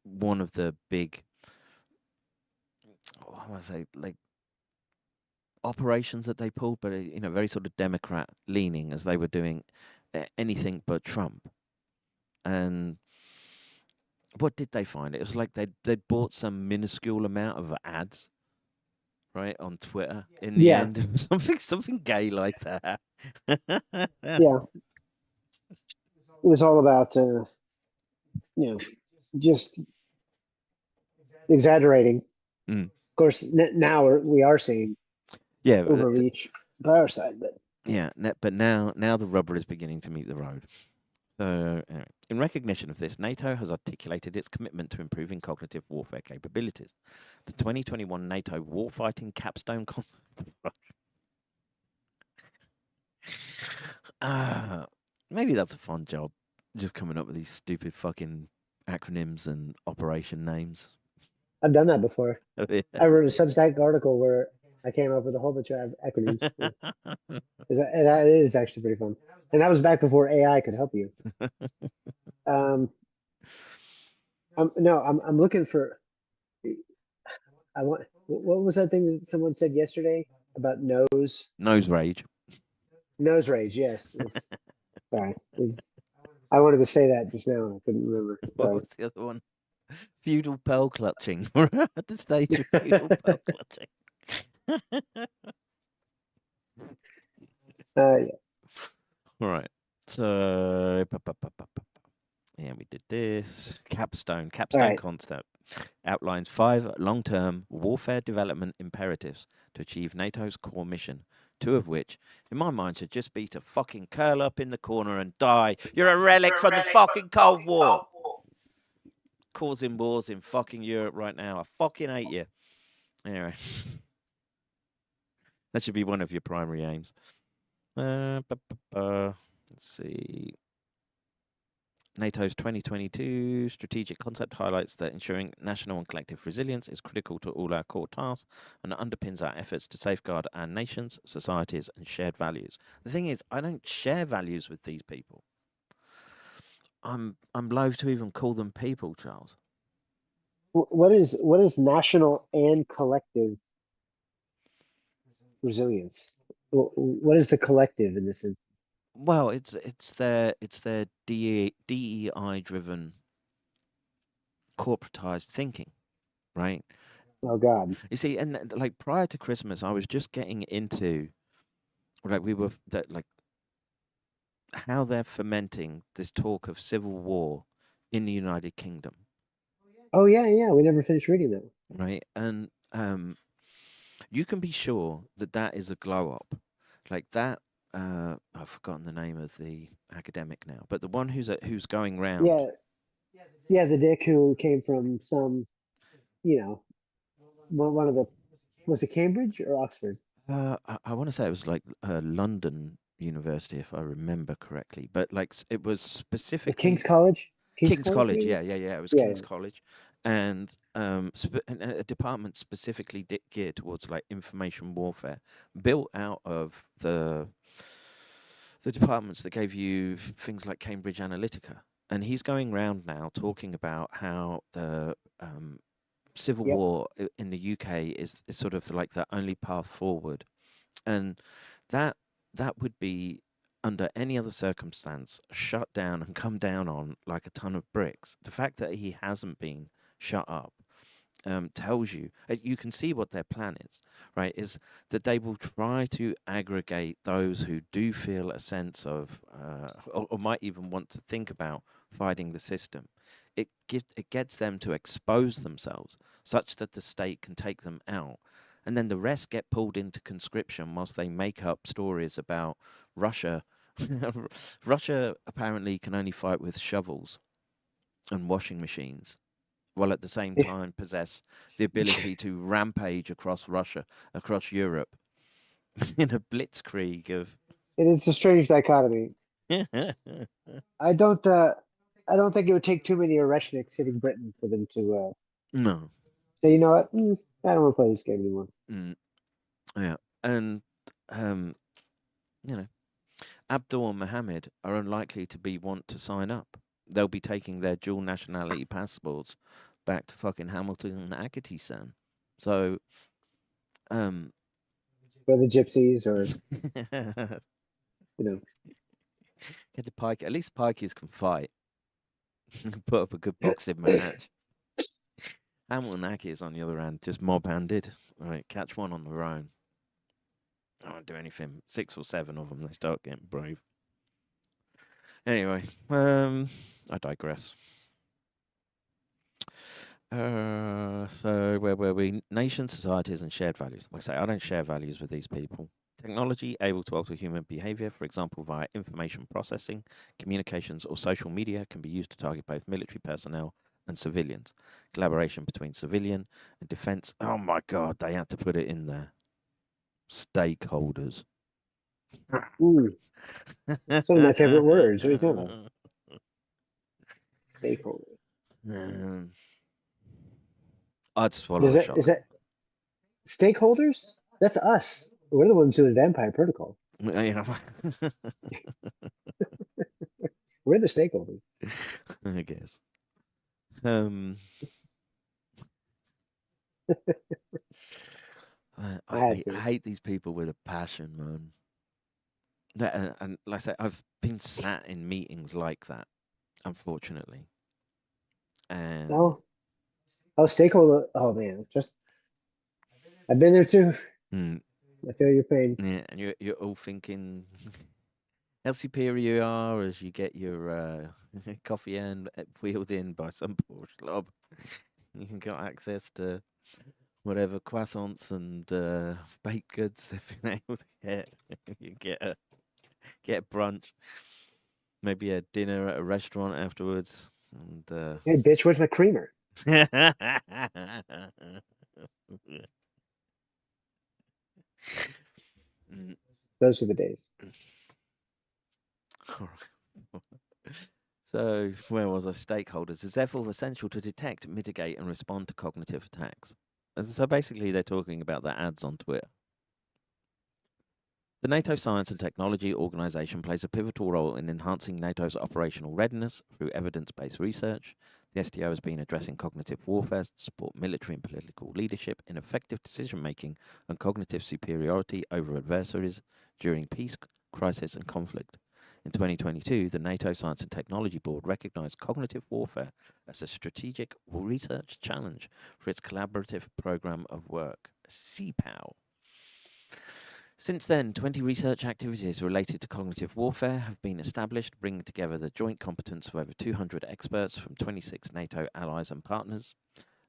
one of the big, what was I say, like operations that they pulled, but very sort of Democrat leaning as they were doing anything but Trump. And what did they find? It was like they'd bought some minuscule amount of ads, right, on Twitter. In the end, something gay like that. Yeah, it was all about just exaggerating. Of course, now we are seeing overreach by our side, but but now the rubber is beginning to meet the road. So, anyway, in recognition of this, NATO has articulated its commitment to improving cognitive warfare capabilities. The 2021 NATO Warfighting Capstone Concept. Maybe that's a fun job, just coming up with these stupid fucking acronyms and operation names. I've done that before. Oh, yeah. I wrote a Substack article where I came up with a whole bunch of acronyms. It is actually pretty fun. And that was back before AI could help you. I'm looking for. What was that thing that someone said yesterday about nose rage? Nose rage, yes. Sorry, I wanted to say that just now and I couldn't remember. What was the other one? Feudal pearl clutching. We're at the stage of feudal pearl clutching. Yeah. All right. So, yeah, we did this. Capstone right. Concept outlines 5 long-term warfare development imperatives to achieve NATO's core mission, 2 of which, in my mind, should just be to fucking curl up in the corner and die. You're a relic from the fucking Cold War. Causing wars in fucking Europe right now. I fucking hate you. Anyway. That should be one of your primary aims. Let's see. NATO's 2022 strategic concept highlights that ensuring national and collective resilience is critical to all our core tasks and underpins our efforts to safeguard our nations, societies, and shared values. The thing is, I don't share values with these people. I'm loath to even call them people, Charles. What is national and collective resilience? What is the collective in this instance? Well, it's their DEI driven corporatized thinking, right? Oh God! You see, and like prior to Christmas, I was just getting into how they're fomenting this talk of civil war in the United Kingdom. Oh yeah, we never finished reading that. Right, and you can be sure that is a glow up, like that. I've forgotten the name of the academic now, but the one who's going round. Yeah, the dick who came from some, one of the, was it Cambridge or Oxford? I want to say it was like London university, if I remember correctly. But like it was The specifically King's College? King's College. maybe? Yeah. It was Yeah, King's College, and and a department specifically geared towards like information warfare, built out of the departments that gave you things like Cambridge Analytica. And he's going round now talking about how the civil Yep. war in the UK is sort of like the only path forward, and that would be under any other circumstance shut down and come down on like a ton of bricks. The fact that he hasn't been shut up tells you you can see what their plan is, right? Is that they will try to aggregate those who do feel a sense of, or might even want to think about fighting the system. It gets them to expose themselves such that the state can take them out, and then the rest get pulled into conscription whilst they make up stories about Russia. Russia apparently can only fight with shovels and washing machines, while at the same Yeah. time possess the ability to rampage across Russia, across Europe, in a blitzkrieg of. It is a strange dichotomy. I don't think it would take too many Oreshniks hitting Britain for them to No. say, you know what? I don't want to play this game anymore. Yeah, and you know, Abdul and Mohammed are unlikely to want to sign up. They'll be taking their dual nationality passports back to fucking Hamilton and Akhetistan. So, For the gypsies or, you know, get the pike. At least pikeys can fight. Put up a good boxing match. Hamilton and Akis, on the other hand, just mob-handed. All right, catch one on their own. I won't do anything. 6 or 7 of them, they start getting brave. Anyway, I digress. So where were we? Nations, societies, and shared values. Like I say, I don't share values with these people. Technology able to alter human behavior, for example, via information processing, communications, or social media, can be used to target both military personnel and civilians. Collaboration between civilian and defense. Oh my God, they had to put it in there. Stakeholders. some of my favorite words. What are you talking about? Stakeholder. I'd swallow a shot. Is that stakeholders? That's us. We're the ones doing Vampire Protocol. Yeah. We're the stakeholders. I guess. I hate these people with a passion, man. And like I say, I've been sat in meetings like that, unfortunately. And stakeholder. Oh man, I've been there too. I feel your pain. Yeah, and you're all thinking how superior you are as you get your coffee and wheeled in by some poor slob. You can get access to whatever croissants and baked goods they've been able to get. You get a brunch, maybe a dinner at a restaurant afterwards. And hey, bitch, where's my creamer? Those are the days. So, where was I? Stakeholders. It's therefore essential to detect, mitigate, and respond to cognitive attacks. So basically, they're talking about the ads on Twitter. The NATO Science and Technology Organization plays a pivotal role in enhancing NATO's operational readiness through evidence-based research. The STO has been addressing cognitive warfare to support military and political leadership in effective decision-making and cognitive superiority over adversaries during peace, crisis, and conflict. In 2022, the NATO Science and Technology Board recognized cognitive warfare as a strategic research challenge for its collaborative program of work, CPOW. Since then, 20 research activities related to cognitive warfare have been established, bringing together the joint competence of over 200 experts from 26 NATO allies and partners.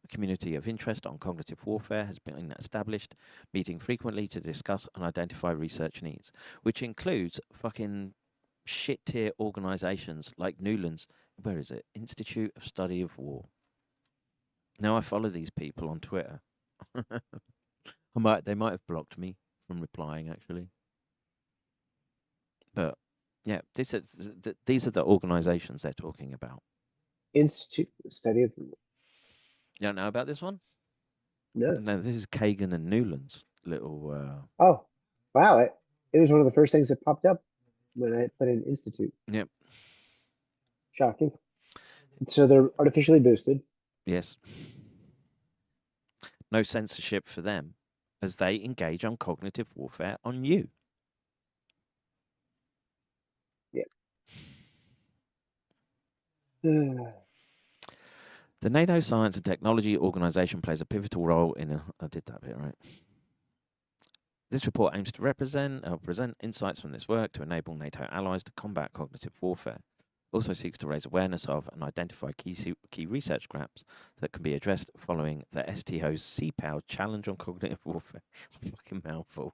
A community of interest on cognitive warfare has been established, meeting frequently to discuss and identify research needs, which includes fucking shit-tier organizations like Newlands, where is it? Institute of Study of War. Now I follow these people on Twitter. They might have blocked me from replying, actually. But yeah, these are the organizations they're talking about. Institute study of. You don't know about this one? No. No, this is Kagan and Newland's little. Oh, wow! It was one of the first things that popped up when I put in institute. Yep. Shocking. So they're artificially boosted. Yes. No censorship for them, as they engage on cognitive warfare on you. Yeah. The NATO Science and Technology Organization plays a pivotal role in. I did that bit right. This report aims to present insights from this work to enable NATO allies to combat cognitive warfare. It also seeks to raise awareness of and identify key research gaps that can be addressed following the STO's CPOW Challenge on Cognitive Warfare. Fucking mouthful.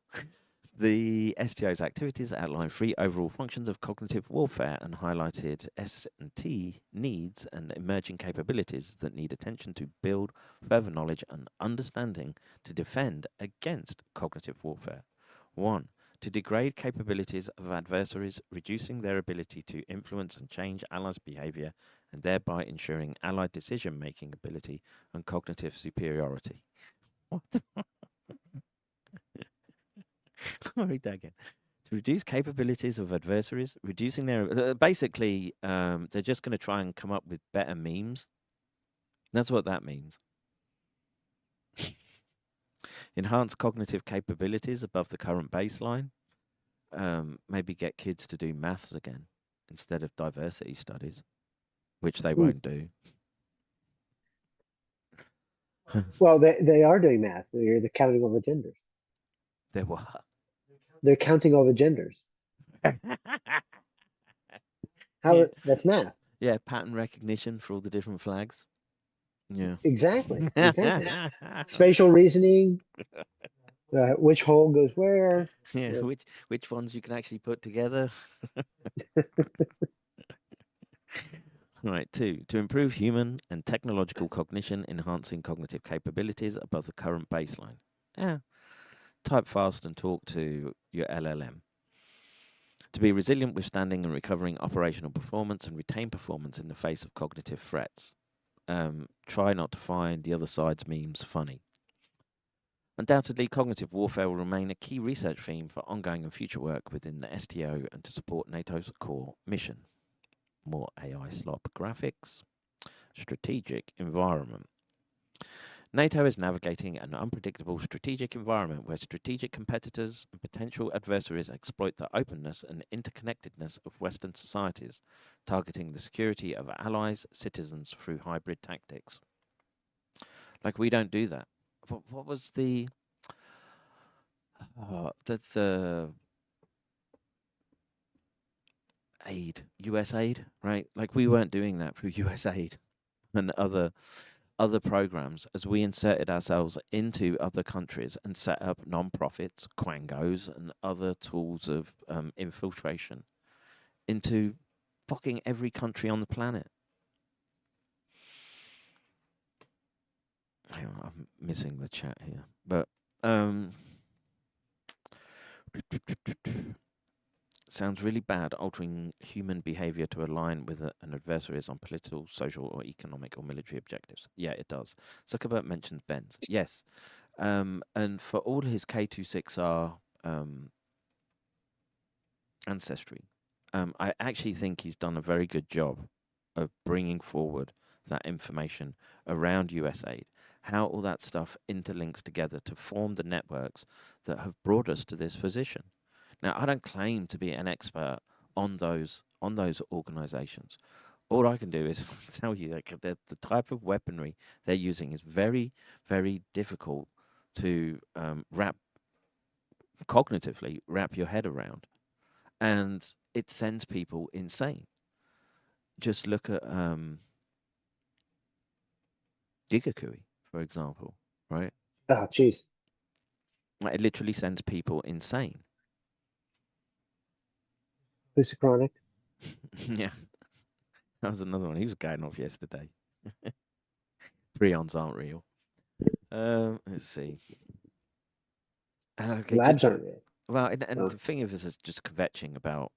The STO's activities outline 3 overall functions of cognitive warfare and highlighted S&T needs and emerging capabilities that need attention to build further knowledge and understanding to defend against cognitive warfare. 1. To degrade capabilities of adversaries, reducing their ability to influence and change allies' behavior, and thereby ensuring allied decision-making ability and cognitive superiority. What the fuck? I'll read that again. To reduce capabilities of adversaries, reducing their... Basically, they're just going to try and come up with better memes. That's what that means. Enhance cognitive capabilities above the current baseline. Maybe get kids to do maths again instead of diversity studies, which they won't do. Well, they are doing math. They're counting all the genders. They're what? They're counting all the genders. Yeah. That's math. Yeah, pattern recognition for all the different flags. Yeah. Exactly. Spatial reasoning. Which hole goes where? Yeah, which ones you can actually put together. Right, 2, to improve human and technological cognition, enhancing cognitive capabilities above the current baseline. Yeah. Type fast and talk to your LLM. To be resilient, withstanding and recovering operational performance and retain performance in the face of cognitive threats. Try not to find the other side's memes funny. Undoubtedly, cognitive warfare will remain a key research theme for ongoing and future work within the STO and to support NATO's core mission. More AI slop graphics. Strategic environment. NATO is navigating an unpredictable strategic environment where strategic competitors and potential adversaries exploit the openness and interconnectedness of Western societies, targeting the security of allies, citizens through hybrid tactics. Like, we don't do that. What was the aid, US aid, right? Like, we weren't doing that through US aid and other programs as we inserted ourselves into other countries and set up non-profits, quangos, and other tools of infiltration into fucking every country on the planet. Hang on, I'm missing the chat here, but sounds really bad, altering human behavior to align with an adversaries on political, social, or economic or military objectives. Yeah, it does. Zuckerberg mentions Benz. Yes. And for all his K26R ancestry, I actually think he's done a very good job of bringing forward that information around USAID, how all that stuff interlinks together to form the networks that have brought us to this position. Now, I don't claim to be an expert on those organizations. All I can do is tell you that the type of weaponry they're using is very, very difficult to cognitively wrap your head around. And it sends people insane. Just look at Gigakui, for example, right? Oh, jeez. It literally sends people insane. Who's chronic? Yeah. That was another one. He was going off yesterday. Prions aren't real. Let's see. Labs aren't real. Well, and So, the thing of this is just kvetching about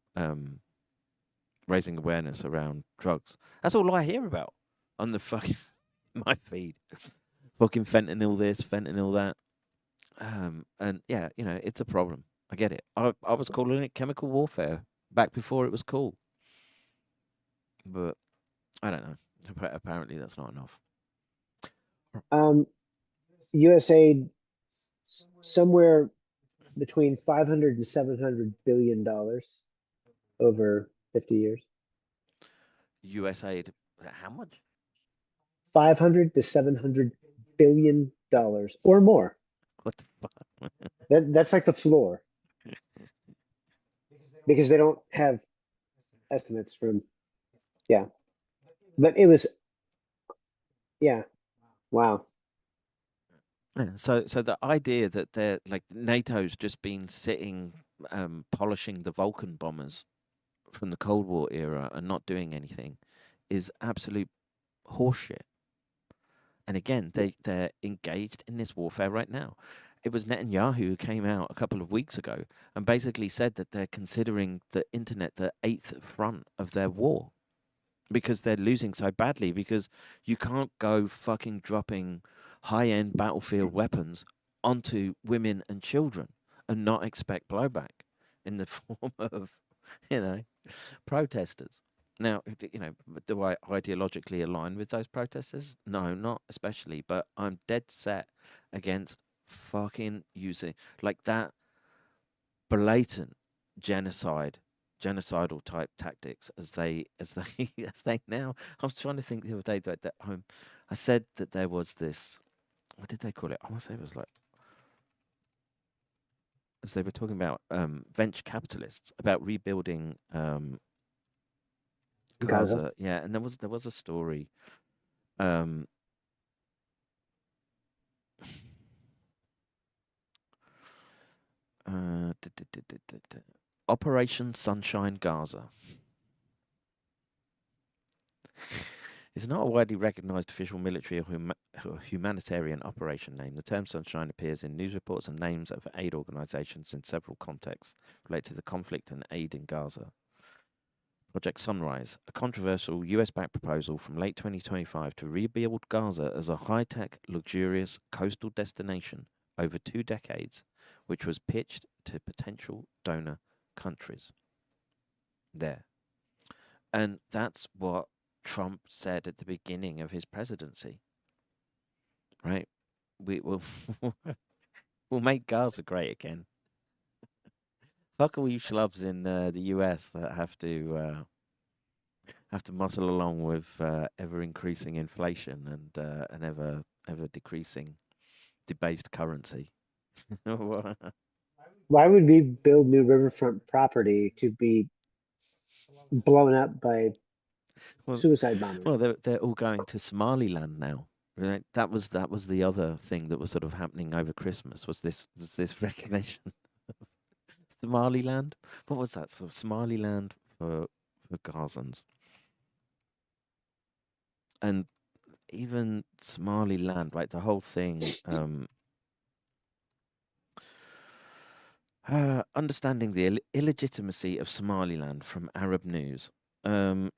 raising awareness around drugs. That's all I hear about on the fucking my feed. Fucking fentanyl this, fentanyl that. And yeah, you know, it's a problem. I get it. I was calling it chemical warfare back before it was cool. But I don't know. Apparently that's not enough. USAID somewhere between 500 and 700 billion dollars over 50 years. USAID, how much? 500 to 700 billion dollars or more. What the fuck? That's like the floor because they don't have estimates from, yeah. But it was, yeah, wow. Yeah, so the idea that they're like NATO's just been sitting polishing the Vulcan bombers from the Cold War era and not doing anything is absolute horseshit. And again, they're engaged in this warfare right now. It was Netanyahu who came out a couple of weeks ago and basically said that they're considering the internet the eighth front of their war because they're losing so badly because you can't go fucking dropping high-end battlefield weapons onto women and children and not expect blowback in the form of, you know, protesters. Now, you know, do I ideologically align with those protesters? No, not especially, but I'm dead set against fucking using like that blatant genocidal type tactics as they as they now. I was trying to think the other day that I said that there was this, what did they call it? I want to say it was like, as they were talking about venture capitalists about rebuilding Gaza. Yeah, and there was a story. Operation Sunshine Gaza. It's not a widely recognized official military or humanitarian operation name. The term Sunshine appears in news reports and names of aid organizations in several contexts related to the conflict and aid in Gaza. Project Sunrise, a controversial US-backed proposal from late 2025 to rebuild Gaza as a high-tech, luxurious coastal destination over 2 decades, which was pitched to potential donor countries. There. And that's what Trump said at the beginning of his presidency. Right? We will we'll make Gaza great again. Fuck all you schlubs in the US that have to muscle along with ever increasing inflation and an ever decreasing debased currency. Why would we build new riverfront property to be blown up by suicide bombers? Well, they're all going to Somaliland now. Right? That was the other thing that was sort of happening over Christmas. Was this recognition of Somaliland? What was that? Sort of Somaliland for Gazans. And even Somaliland, right? The whole thing. Understanding the illegitimacy of Somaliland from Arab news. So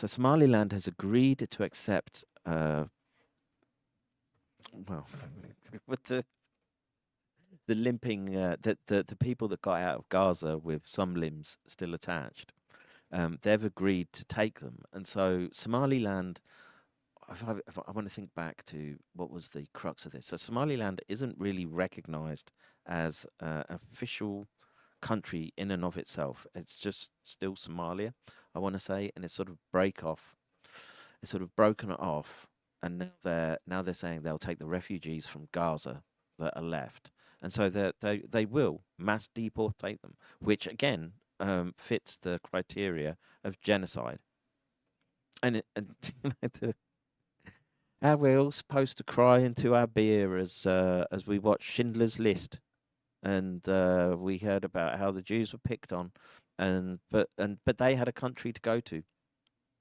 Somaliland has agreed to accept. Well, with the limping, the people that got out of Gaza with some limbs still attached, they've agreed to take them, and so Somaliland. If I want to think back to what was the crux of this. So Somaliland isn't really recognized as an official country in and of itself. It's just still Somalia, I want to say, and it's sort of It's sort of broken it off, and now they're saying they'll take the refugees from Gaza that are left, and so they will mass deportate them, which again fits the criteria of genocide. And are we all supposed to cry into our beer as we watch Schindler's List, and we heard about how the Jews were picked on, but they had a country to go to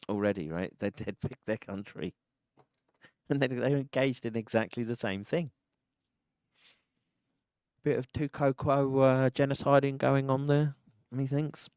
already, right? They'd picked their country, and they're engaged in exactly the same thing. bit of tu quo genociding going on there, methinks.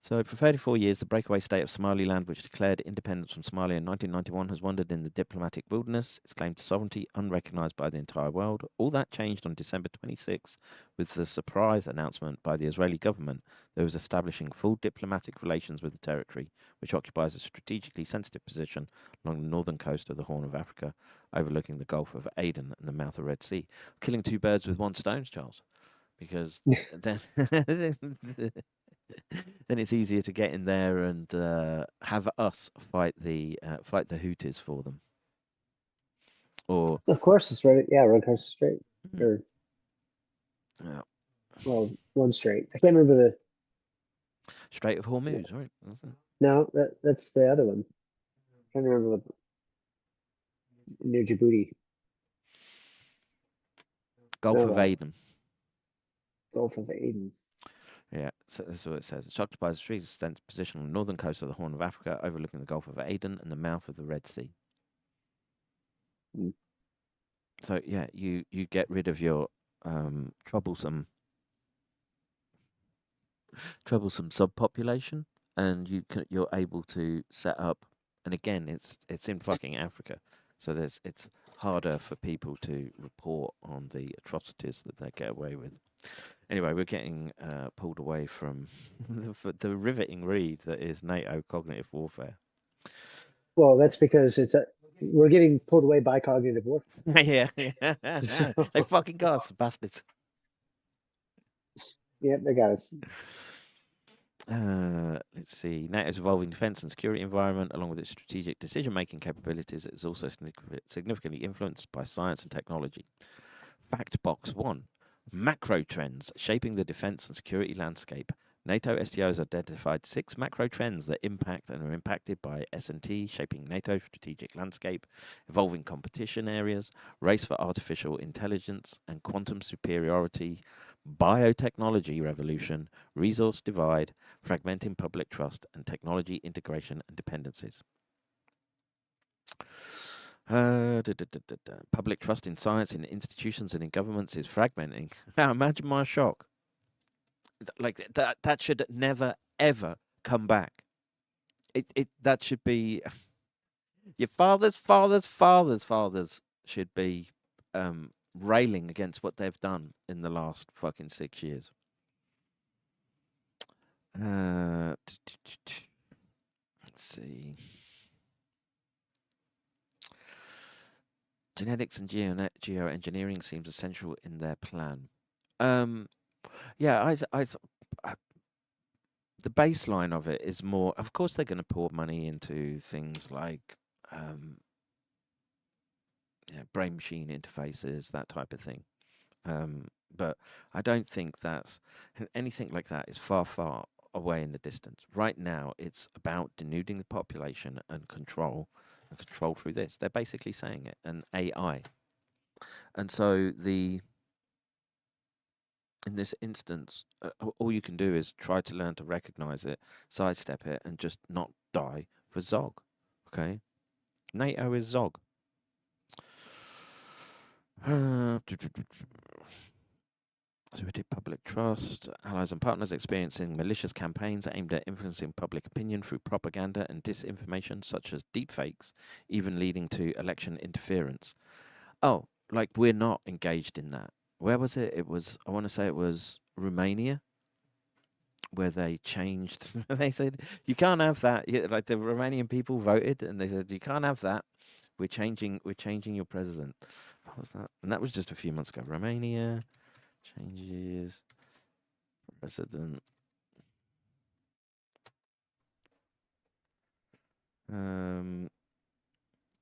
So for 34 years, the breakaway state of Somaliland, which declared independence from Somalia in 1991, has wandered in the diplomatic wilderness, its claim to sovereignty unrecognised by the entire world. All that changed on December 26 with the surprise announcement by the Israeli government that it was establishing full diplomatic relations with the territory, which occupies a strategically sensitive position along the northern coast of the Horn of Africa, overlooking the Gulf of Aden and the mouth of Red Sea. Killing two birds with one stone, Charles, because then... then it's easier to get in there and have us fight the Houthis for them. Or Of course, it's right. Yeah, right across the strait. Or yeah, well, one strait. I can't remember the. Strait of Hormuz, right? That's it. No, that's the other one. I'm trying to remember what near Djibouti, Gulf No, of Aden. Gulf of Aden. Yeah, so that's what it says. It's occupies a strategic extent position on the northern coast of the Horn of Africa, overlooking the Gulf of Aden and the mouth of the Red Sea. Mm. So yeah, you get rid of your troublesome subpopulation, and you're able to set up. And again, it's in fucking Africa, so it's harder for people to report on the atrocities that they get away with. Anyway, we're getting pulled away from the riveting read that is NATO cognitive warfare. Well, that's because we're getting pulled away by cognitive warfare. yeah. They fucking got us, bastards. Yep, they got us. Let's see. NATO's evolving defense and security environment, along with its strategic decision-making capabilities, is also significantly influenced by science and technology. Fact box 1. Macro trends shaping the defense and security landscape. NATO STO has identified 6 macro trends that impact and are impacted by S&T, shaping NATO's strategic landscape, evolving competition areas, race for artificial intelligence and quantum superiority, biotechnology revolution, resource divide, fragmenting public trust, and technology integration and dependencies. Public trust in science, in institutions, and in governments is fragmenting. Now, imagine my shock. Like that should never ever come back. That should be your fathers should be railing against what they've done in the last fucking 6 years. Let's see. Genetics and geoengineering seems essential in their plan. Yeah, the baseline of it is more. Of course, they're going to pour money into things like brain-machine interfaces, that type of thing. But I don't think that's anything like that is far, far away in the distance. Right now, it's about denuding the population and control through this. They're basically saying it, an AI. And so in this instance, all you can do is try to learn to recognize it, sidestep it, and just not die for Zog. Okay? NATO is Zog. So we did public trust. Allies and partners experiencing malicious campaigns aimed at influencing public opinion through propaganda and disinformation, such as deepfakes, even leading to election interference. Oh, like we're not engaged in that. Where was it? I want to say it was Romania, where they changed. They said, you can't have that. Yeah, like the Romanian people voted, and they said, you can't have that. We're changing your president. What was that? And that was just a few months ago. Romania changes president.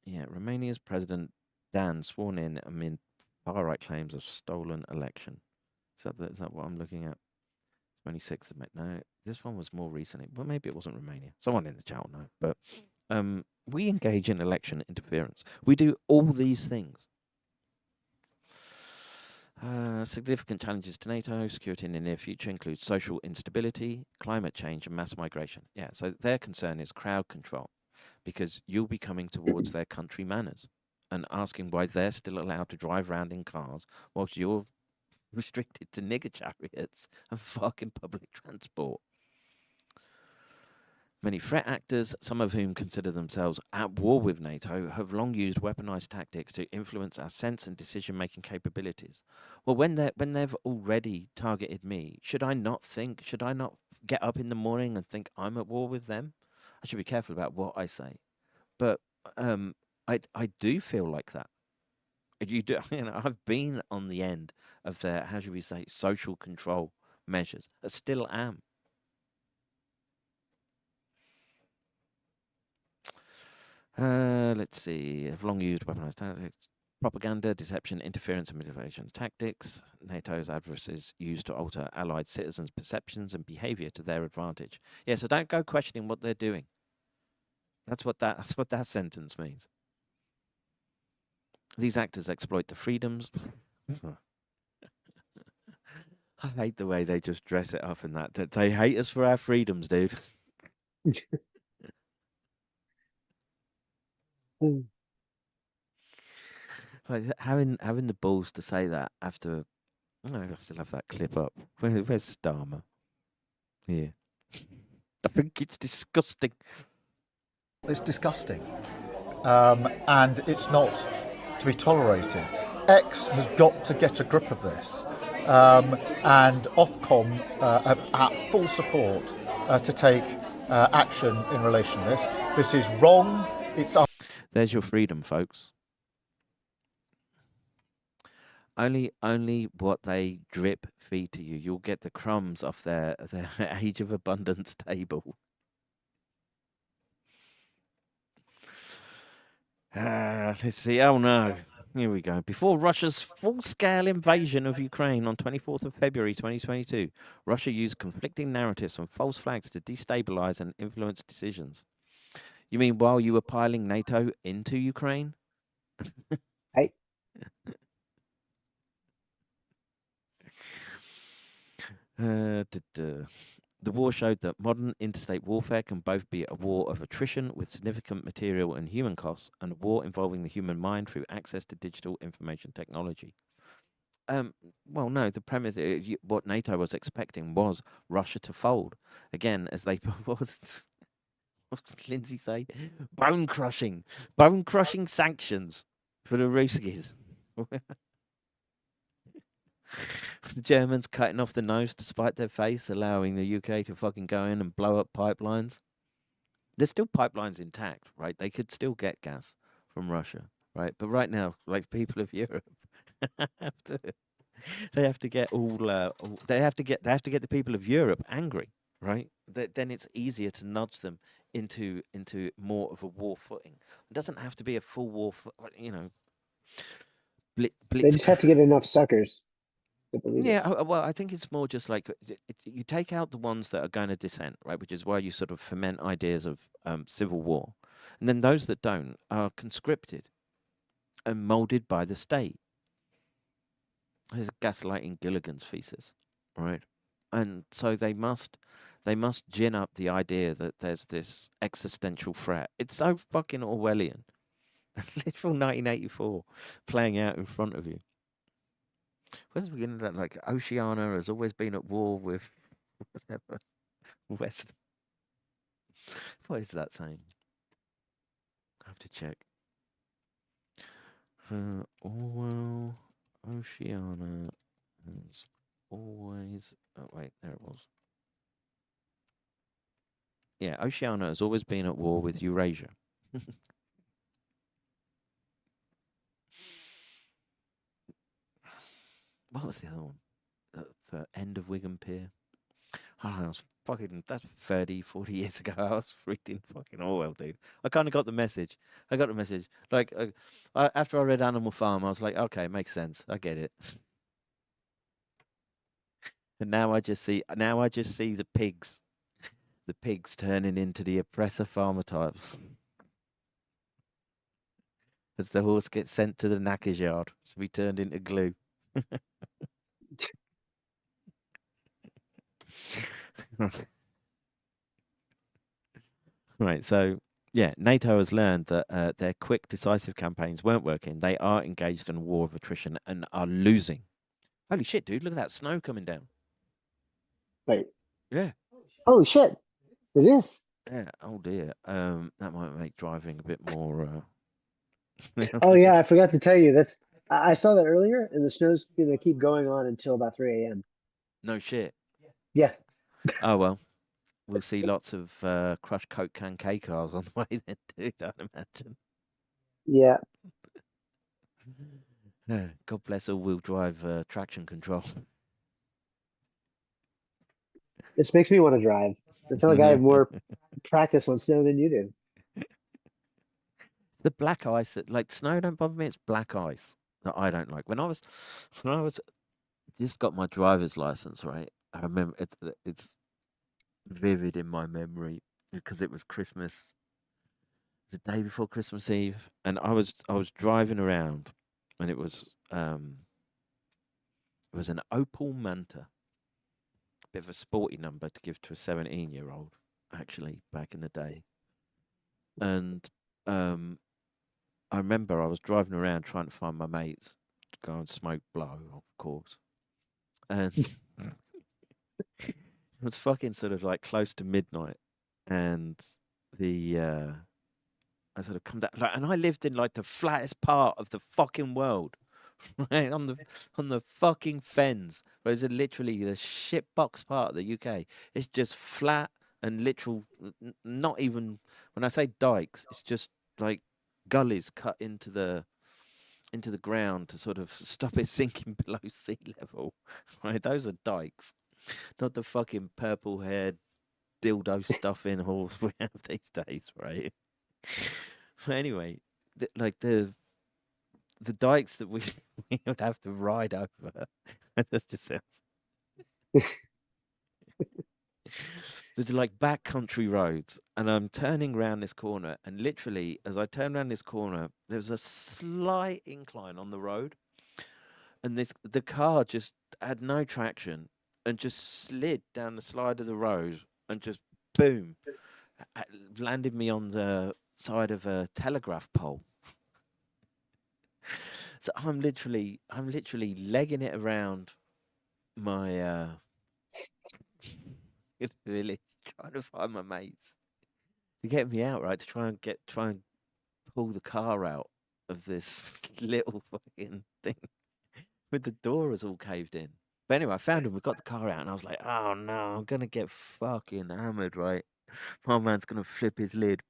Yeah, Romania's president Dan sworn in amid far-right claims of stolen election. Is that what I'm looking at? 26th of May. No, this one was more recently. Well, maybe it wasn't Romania. Someone in the chat will know. But we engage in election interference. We do all these things. Significant challenges to NATO security in the near future include social instability, climate change, and mass migration. Yeah, so their concern is crowd control, because you'll be coming towards their country manners. and asking why they're still allowed to drive around in cars whilst you're restricted to nigger chariots and fucking public transport. Many threat actors, some of whom consider themselves at war with NATO, have long used weaponized tactics to influence our sense and decision-making capabilities. Well, when they've already targeted me, should I not get up in the morning and think I'm at war with them? I should be careful about what I say. But I do feel like that. You do, I've been on the end of their, how should we say, social control measures. I still am. Let's see. I've long used weaponized tactics, propaganda, deception, interference, and manipulation tactics. NATO's adversaries use to alter allied citizens' perceptions and behavior to their advantage. Yeah, so don't go questioning what they're doing. That's what that sentence means. These actors exploit the freedoms. I hate the way they just dress it up in that. They hate us for our freedoms, dude. Like having the balls to say that after. Oh, I still have that clip up. Where's Starmer? Here. I think it's disgusting. It's disgusting, and it's not to be tolerated. X has got to get a grip of this, and Ofcom have full support to take action in relation to this. This is wrong. It's There's your freedom, folks. Only what they drip feed to you. You'll get the crumbs off their age of abundance table. Let's see. Oh no. Here we go. Before Russia's full-scale invasion of Ukraine on 24th of February 2022, Russia used conflicting narratives and false flags to destabilize and influence decisions. You mean while you were piling NATO into Ukraine? Hey. The war showed that modern interstate warfare can both be a war of attrition with significant material and human costs, and a war involving the human mind through access to digital information technology. Well, no, the premise, what NATO was expecting was Russia to fold. Again, as they, what did Lindsay say? Bone-crushing sanctions for the Ruskies. The Germans cutting off the nose to spite their face, allowing the UK to fucking go in and blow up pipelines. There's still pipelines intact, right? They could still get gas from Russia, right? But right now, like people of Europe, they have to get the people of Europe angry, right? Then it's easier to nudge them into more of a war footing. It doesn't have to be a full war, They just have to get enough suckers. Yeah, well, I think it's more just like you take out the ones that are going to dissent, right? Which is why you sort of foment ideas of civil war. And then those that don't are conscripted and molded by the state. There's gaslighting Gilligan's thesis, right? And so they must gin up the idea that there's this existential threat. It's so fucking Orwellian. Literal 1984 playing out in front of you. Where's the beginning of that? Like, Oceania has always been at war with whatever. West. What is that saying? I have to check. Orwell, Oceania has always. Oh, wait, there it was. Yeah, Oceania has always been at war with Eurasia. What was the other one? The end of Wigan Pier. I was fucking, that's 30, 40 years ago. I was reading fucking Orwell, dude. I kind of got the message. I got the message. Like, after I read Animal Farm, I was like, okay, it makes sense. I get it. And now I just see the pigs. The pigs turning into the oppressor farmer types. As the horse gets sent to the knacker's yard to be turned into glue. Right, so Yeah, NATO has learned that their quick, decisive campaigns weren't working. They are engaged in a war of attrition and are losing. Holy shit, dude! Look at that snow coming down. Wait, Yeah. holy shit, it is. Yeah. Oh dear. That might make driving a bit more. Oh yeah, I forgot to tell you I saw that earlier, and the snow's gonna keep going on until about 3 a.m. No shit. Yeah, Oh well, we'll see lots of crushed Coke can K cars on the way then, dude. I'd imagine. yeah. God bless all-wheel drive traction control. This makes me want to drive. I feel like I have more practice on snow than you do. The black ice, like snow don't bother me. It's black ice that I don't like. When I was just got my driver's license, right? I remember it's vivid in my memory because it was Christmas, the day before Christmas Eve, and I was driving around, and it was an Opel Manta, bit of a sporty number to give to a 17-year-old, actually back in the day, and I remember I was driving around trying to find my mates to go and smoke blow, of course. And it was fucking sort of like close to midnight. And I sort of come down, like, and I lived in like the flattest part of the fucking world, right? On the fucking fens, whereas literally the shitbox part of the UK. It's just flat and literal, not even, when I say dikes, it's just like gullies cut into the ground to sort of stop it sinking below sea level. Right, those are dikes, not the fucking purple haired dildo stuffing halls we have these days, right? But anyway, the dikes that we would have to ride over. That's just sounds. There's like backcountry roads, and I'm turning around this corner, and literally, as I turn around this corner, there's a slight incline on the road, and the car just had no traction and just slid down the side of the road and just boom, landed me on the side of a telegraph pole. So I'm literally legging it around my village, trying to find my mates to get me out, right? To try and pull the car out of this little fucking thing with the door is all caved in. But anyway, I found him. We got the car out, and I was like, "Oh no, I'm gonna get fucking hammered, right? My man's gonna flip his lid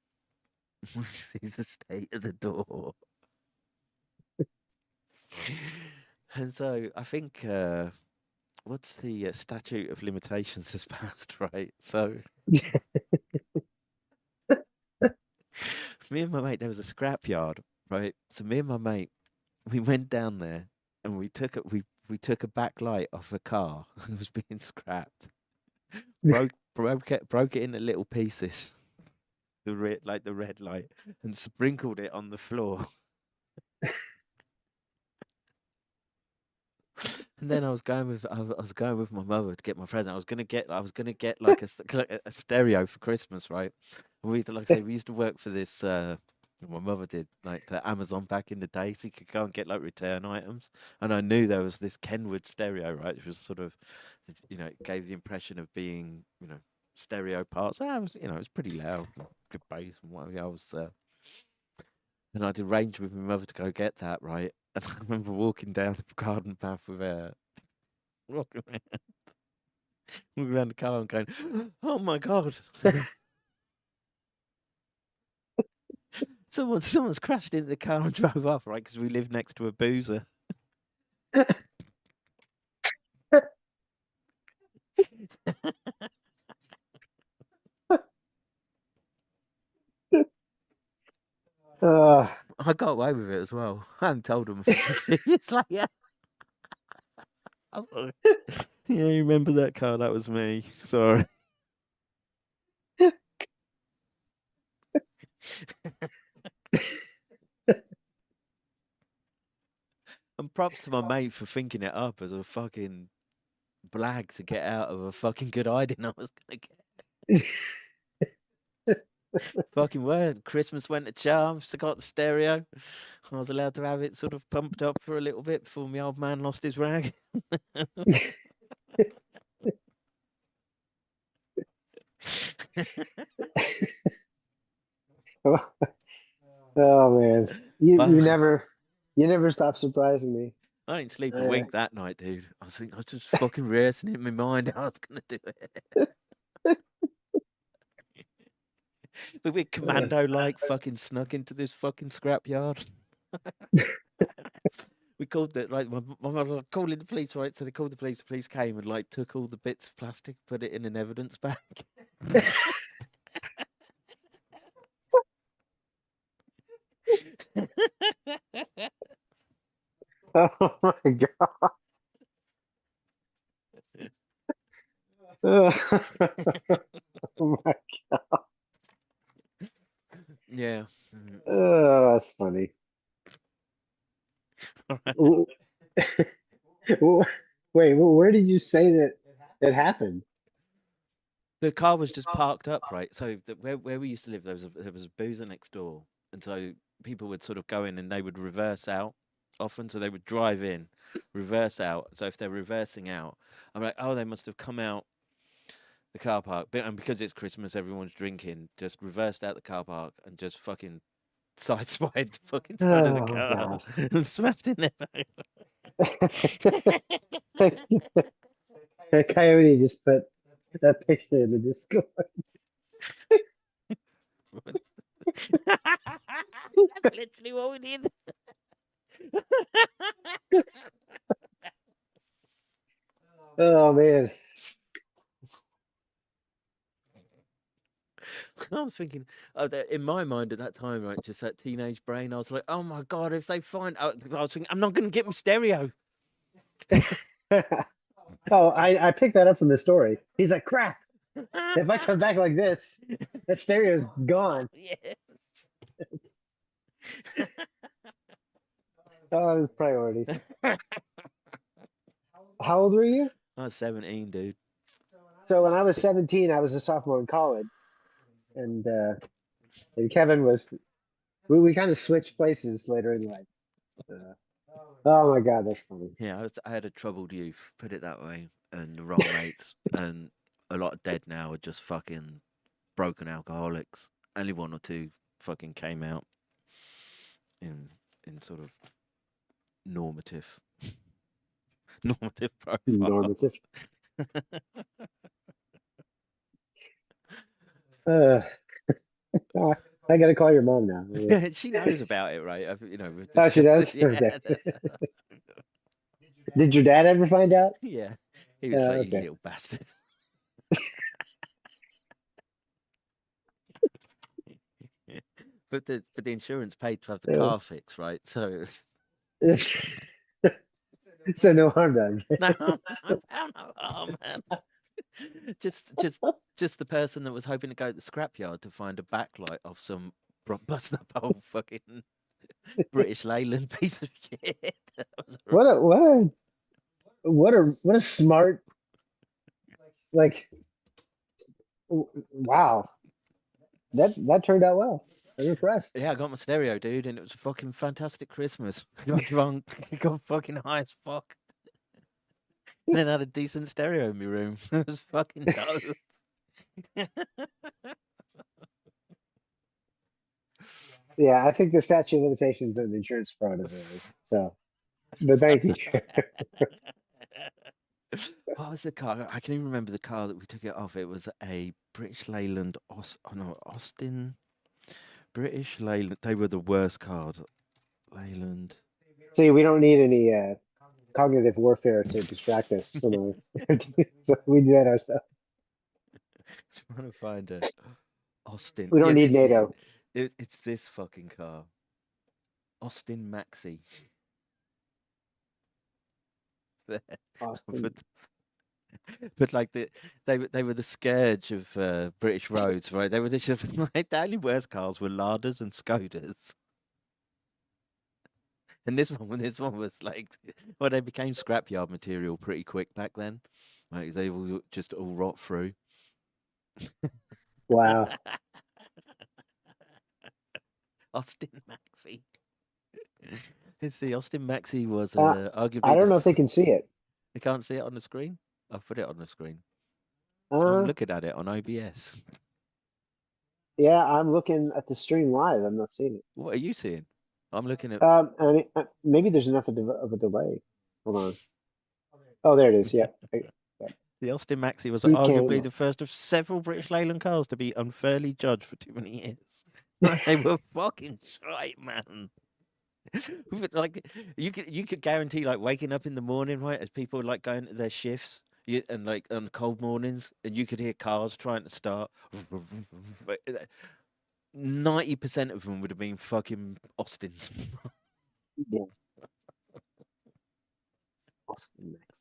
when he sees the state of the door." And so I think what's the statute of limitations has passed, right? So me and my mate, there was a scrap yard, right? So me and my mate, we went down there and we took a backlight off a car that was being scrapped, broke it into little pieces, the red light, and sprinkled it on the floor. And then I was going with my mother to get my present. I was gonna get like a stereo for Christmas, right? And we used to, like I say, we used to work for this. My mother did, like the Amazon back in the day, so you could go and get like return items. And I knew there was this Kenwood stereo, right? Which was sort of, it gave the impression of being, stereo parts. It was, it was pretty loud, good bass and whatever. I was, and I'd arranged with my mother to go get that, right? And I remember walking down the garden path with her, walking around the car and going, "Oh my God." Someone's crashed into the car and drove off, right? Because we live next to a boozer. I got away with it as well. I hadn't told them. It's like, yeah. Yeah, you remember that car? That was me. Sorry. And props to my mate for thinking it up as a fucking blag to get out of a fucking good hiding I was gonna get. Fucking word. Christmas went to Charms. I got the stereo. I was allowed to have it sort of pumped up for a little bit before my old man lost his rag. Oh man, you Well, you never stop surprising me. I didn't sleep a wink that night, dude. I was just fucking racing in my mind how I was gonna do it. But we commando-like fucking snuck into this fucking scrapyard. We called the my calling the police, right? So they called the police. The police came and like took all the bits of plastic, put it in an evidence bag. Oh my god. Oh my god. Yeah. Oh, that's funny. W- Wait, where did you say that it happened? The car was just parked up, right? So where we used to live, there was a boozer next door, and so people would sort of go in and they would reverse out often. So they would drive in, reverse out. So if they're reversing out, I'm like, oh, they must have come out the car park. And because it's Christmas, everyone's drinking. Just reversed out the car park and just fucking sideswiped the fucking side of the Oh car god. and smashed in there. A coyote just put that picture in the Discord. That's literally what we did. Oh man. I was thinking, in my mind at that time, right, just that teenage brain, I was like, oh my God, if they find out, I was thinking, I'm not going to get my stereo. Oh, I picked that up from the story. He's like, crap. If I come back like this, that stereo's gone. Yes. Oh, his priorities. How old were you? I was 17, dude. So when I was 17, I was a sophomore in college, and Kevin was. We kind of switched places later in life. Oh my God, that's funny. Yeah, I had a troubled youth, put it that way, and the wrong mates, and a lot of dead now are just fucking broken alcoholics. Only one or two fucking came out in sort of normative profile. Normative. I gotta call your mom now. She knows about it, right? Oh, she does? Yeah. Okay. Did your dad ever find out? Yeah. He was like, you okay. little bastard. But the insurance paid to have the car fixed, right? So So no harm done. no harm, man. Just the person that was hoping to go to the scrapyard to find a backlight of some bust up old fucking British Leyland piece of shit. What a smart, like, wow. That turned out well. I'm impressed. Yeah, I got my stereo, dude, and it was a fucking fantastic Christmas. I got drunk, I got fucking high as fuck. And then I had a decent stereo in my room. It was fucking dope. Yeah, I think the statute of limitations and the insurance fraud is so. But thank you. What was the car? I can even remember the car that we took it off. It was a British Leyland, Austin. British Leyland. They were the worst cars. Leyland. See, we don't need any cognitive warfare to distract us from our. So we do that ourselves. Trying to find a Austin. We don't need NATO. It's this fucking car. Austin Maxi. Austin. But like they were the scourge of British roads, right? They were just like the only worst cars were Ladas and Skodas. And this one was like, well, they became scrapyard material pretty quick back then. Like they all just all rot through. Wow. Austin Maxey. Let's see. Austin Maxey was I arguably don't know if they can see it. You can't see it on the screen. I've put it on the screen. I'm Uh, looking at it on OBS. yeah, I'm looking at the stream live. I'm not seeing it. What are you seeing? I'm looking at. I mean, maybe there's enough of a delay. Hold on. Oh, there it is. Yeah. The Austin Maxey was See arguably cam. the first of several British Leyland cars to be unfairly judged for too many years. They were fucking shite, man. Like you could guarantee like waking up in the morning, right, as people like going to their shifts, and like on cold mornings, and you could hear cars trying to start. 90% of them would have been fucking Austins. Yeah. Austin Max.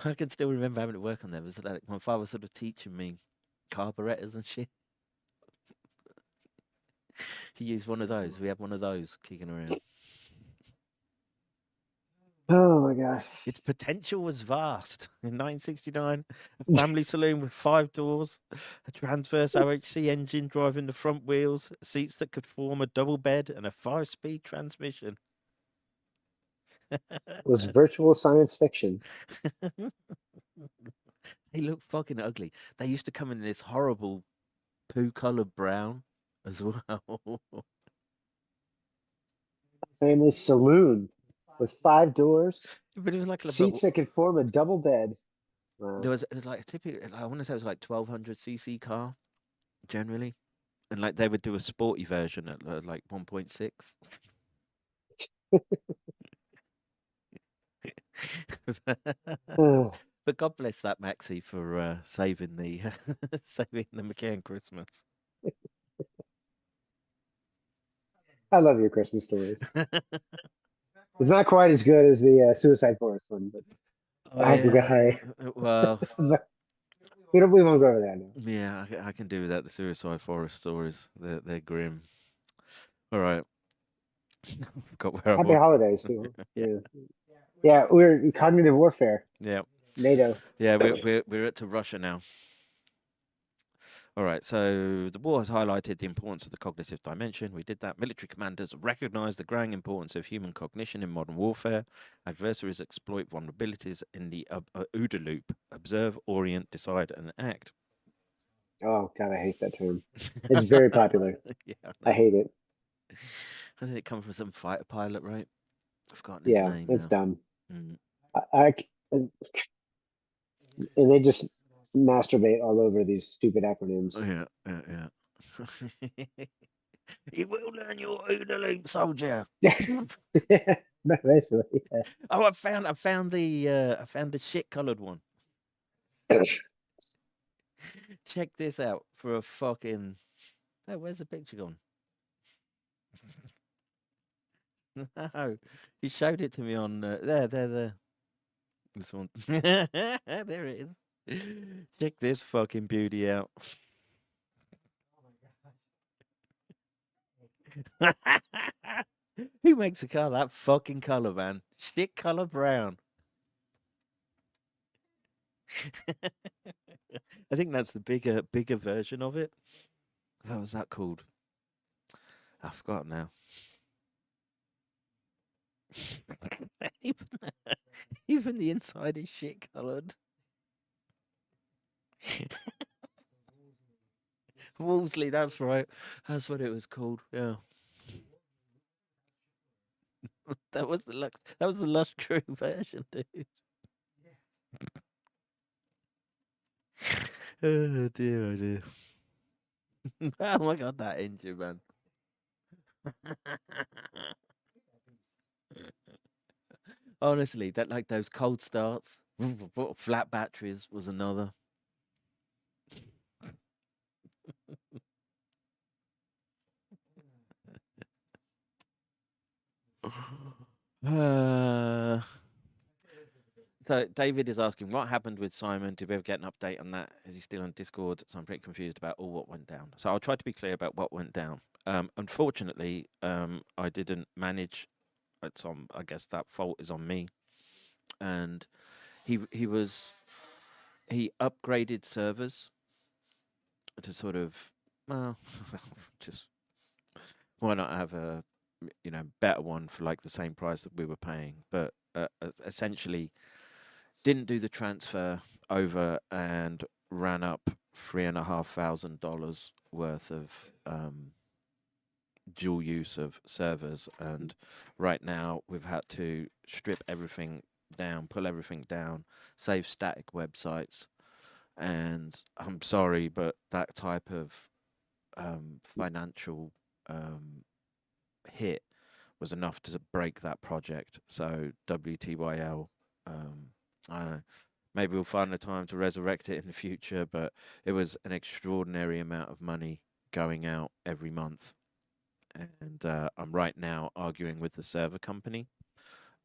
I can still remember having to work on them. It was like my father was sort of teaching me carburetors and shit. He used one of those. We had one of those kicking around. Oh my gosh. Its potential was vast. In 1969, a family saloon with 5 doors, a transverse OHC engine driving the front wheels, seats that could form a double bed, and a 5-speed transmission. It was virtual science fiction. They look fucking ugly. They used to come in this horrible poo-coloured brown as well. Family saloon with 5 doors, But it was like seats that could form a double bed. Wow. There was like typically, I want to say it was like 1200cc car, generally, and like they would do a sporty version at like 1.6. But God bless that Maxi for saving the saving the McCairn Christmas. I love your Christmas stories. It's not quite as good as the Suicide Forest one, but Well, we won't go over that now. Yeah, I can do that. The Suicide Forest stories, they're grim. All right. Forgot where Happy I was. holidays, people. Yeah, we're cognitive warfare. Yeah. NATO. Yeah, we're to Russia now. All right, so the war has highlighted the importance of the cognitive dimension. We did that. Military commanders recognize the growing importance of human cognition in modern warfare. Adversaries exploit vulnerabilities in the OODA loop: observe, orient, decide, and act. Oh God, I hate that term. It's very popular. Yeah, I hate it. Doesn't it come from some fighter pilot, right? I've forgotten his name. It's dumb. Mm. And they just masturbate all over these stupid acronyms. Yeah. You will learn your OODA loop, soldier. Basically, yeah. Oh, I found the shit coloured one. Check this out for a fucking. Oh, where's the picture gone? No, he showed it to me on there. This one. There it is. Check this fucking beauty out. Who makes a car that fucking colour, man? Shit colour brown. I think that's the bigger version of it. What was that called? I forgot now. Even the inside is shit coloured. Wolseley, that's right. That's what it was called. Yeah. That was the Lush Crew version, dude. Oh dear, oh dear. Oh my God, that engine, man. Honestly, that like those cold starts, flat batteries was another. So David is asking, what happened with Simon? Did we ever get an update on that? Is he still on Discord? So I'm pretty confused about all what went down. So I'll try to be clear about what went down. Unfortunately, I didn't manage. I guess that fault is on me. And he upgraded servers to sort of just why not have a better one for like the same price that we were paying? But essentially, didn't do the transfer over and ran up $3,500 worth of dual use of servers, and right now we've had to strip everything down, pull everything down, save static websites, and I'm sorry, but that type of financial hit was enough to break that project. So WTYL, I don't know, maybe we'll find a time to resurrect it in the future, but it was an extraordinary amount of money going out every month. And I'm right now arguing with the server company,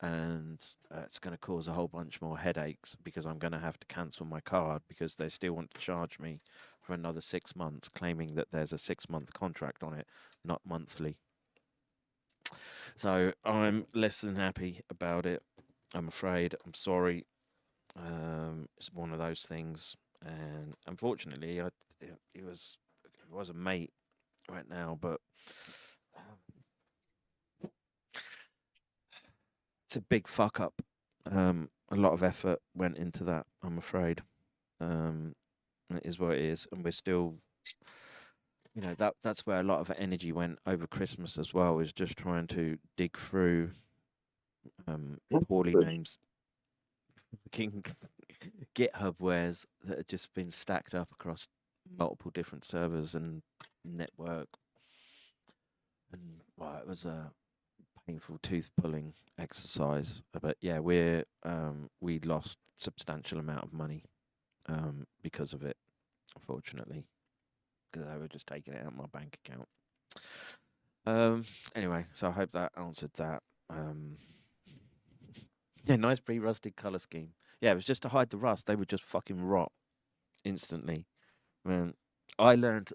and it's going to cause a whole bunch more headaches because I'm going to have to cancel my card because they still want to charge me for another 6 months, claiming that there's a 6-month contract on it, not monthly. So I'm less than happy about it. I'm afraid. I'm sorry. It's one of those things, and unfortunately, it was a mate right now, but it's a big fuck up. A lot of effort went into that, I'm afraid. It is what it is, and we're still, that's where a lot of energy went over Christmas as well, is just trying to dig through poorly named fucking GitHub wares that had just been stacked up across multiple different servers and network. And well, it was a painful tooth pulling exercise, but yeah, we lost substantial amount of money because of it, unfortunately, because I was just taking it out of my bank account. Anyway, so I hope that answered that. Yeah, nice pre-rusted color scheme. Yeah, it was just to hide the rust. They would just fucking rot instantly. Man, I learned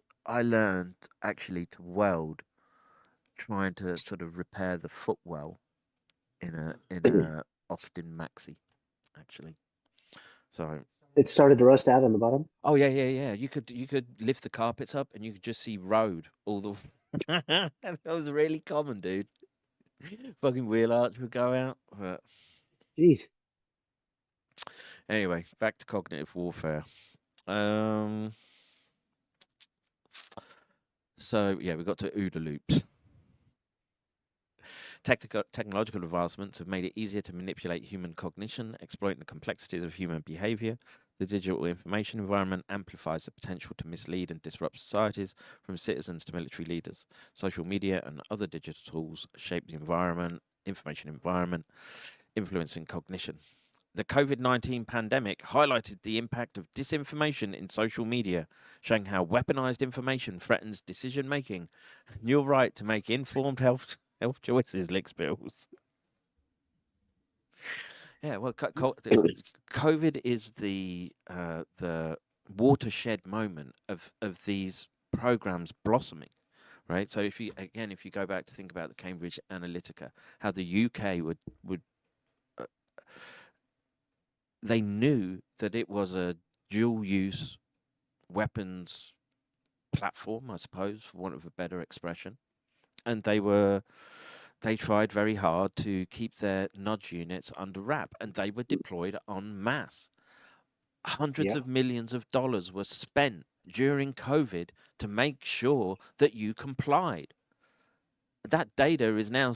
actually to weld, trying to sort of repair the footwell in a Austin Maxi, actually. So It started to rust out on the bottom. oh yeah. You could lift the carpets up and you could just see road all the. That was really common, dude. Fucking wheel arch would go out. But Jeez. anyway, back to cognitive warfare. So yeah, we got to OODA loops. Technological advancements have made it easier to manipulate human cognition, exploiting the complexities of human behavior. The digital information environment amplifies the potential to mislead and disrupt societies, from citizens to military leaders. Social media and other digital tools shape the information environment, influencing cognition. The COVID-19 pandemic highlighted the impact of disinformation in social media, showing how weaponized information threatens decision-making and your right to make informed health choices, licks bills. Yeah, well, COVID is the watershed moment of these programs blossoming, right? So if you go back to think about the Cambridge Analytica, how the UK would they knew that it was a dual-use weapons platform, I suppose, for want of a better expression, and they tried very hard to keep their nudge units under wrap, and they were deployed en masse. Hundreds of millions of dollars were spent during COVID to make sure that you complied. That data is now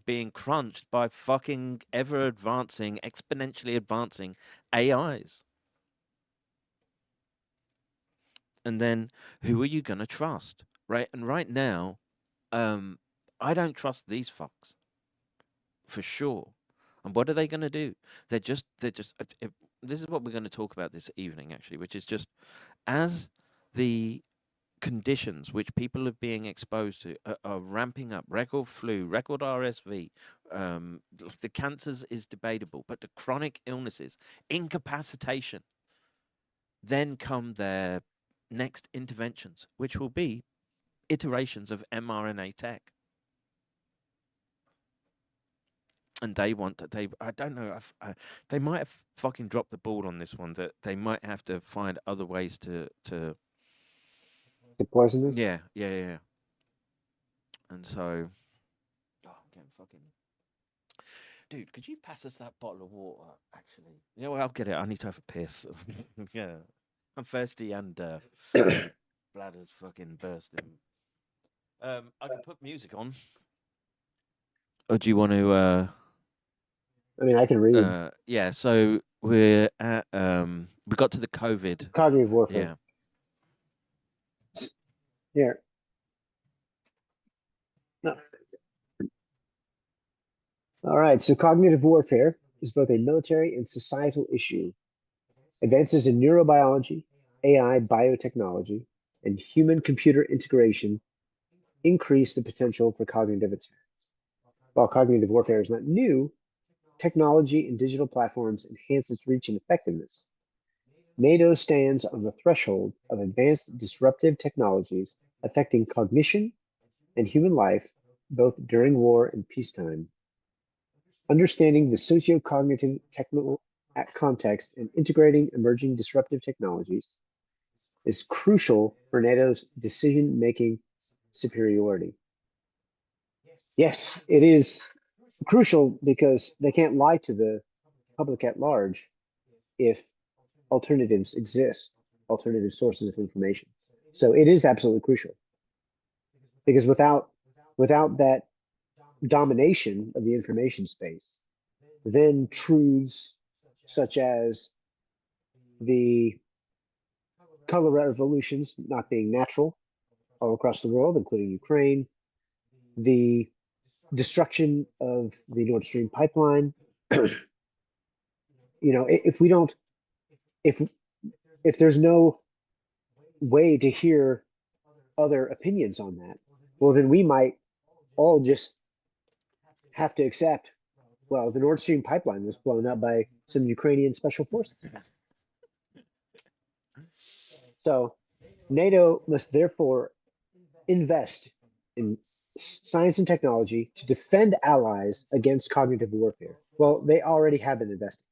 being crunched by fucking ever-advancing, exponentially advancing AIs. And then who are you going to trust, right? And right now, I don't trust these fucks, for sure. And what are they going to do? They're just. This is what we're going to talk about this evening, actually, which is just as the conditions which people are being exposed to are ramping up. Record flu, record RSV. The cancers is debatable, but the chronic illnesses, incapacitation, then come their next interventions, which will be iterations of mRNA tech. And they I don't know, they might have fucking dropped the ball on this one, that they might have to find other ways to The poisonous? Yeah. And so, oh, I'm getting fucking. Dude, could you pass us that bottle of water? Actually, you know what? I'll get it. I need to have a piss. Yeah, I'm thirsty and bladder's fucking bursting. I can put music on. Or do you want to? I mean, I can read. Yeah. So we're at we got to the COVID. Cognitive warfare. Yeah. Here. No. All right. So cognitive warfare is both a military and societal issue. Advances in neurobiology, AI, biotechnology, and human-computer integration increase the potential for cognitive attacks. While cognitive warfare is not new, technology and digital platforms enhance its reach and effectiveness. NATO stands on the threshold of advanced disruptive technologies affecting cognition and human life, both during war and peacetime. Understanding the socio-cognitive technical context and integrating emerging disruptive technologies is crucial for NATO's decision-making superiority. Yes, it is crucial because they can't lie to the public at large if alternatives exist, alternative sources of information. So it is absolutely crucial because without that domination of the information space, then truths such as the color revolutions not being natural all across the world, including Ukraine, the destruction of the Nord Stream pipeline. If there's no way to hear other opinions on that, well, then we might all just have to accept, well, the Nord Stream pipeline was blown up by some Ukrainian special forces. So NATO must therefore invest in science and technology to defend allies against cognitive warfare. Well, they already have been investing.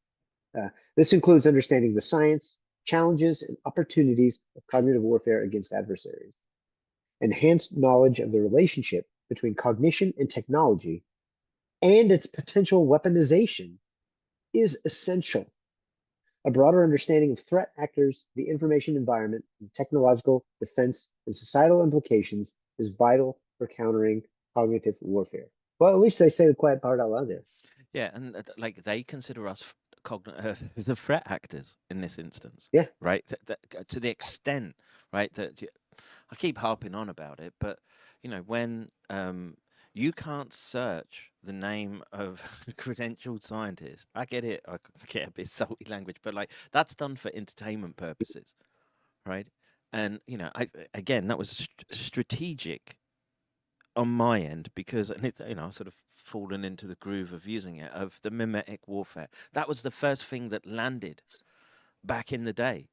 This includes understanding the science, challenges, and opportunities of cognitive warfare against adversaries. Enhanced knowledge of the relationship between cognition and technology and its potential weaponization is essential. A broader understanding of threat actors, the information environment, and technological defense and societal implications is vital for countering cognitive warfare. Well, at least they say the quiet part out loud there. Yeah, and like they consider us the threat actors in this instance. Yeah. Right. To the extent, right, that I keep harping on about it, but when you can't search the name of a credentialed scientist. I get it. I get a bit salty language, but like that's done for entertainment purposes, right? And again, that was strategic on my end because it's sort of fallen into the groove of using it of the mimetic warfare. That was the first thing that landed back in the day,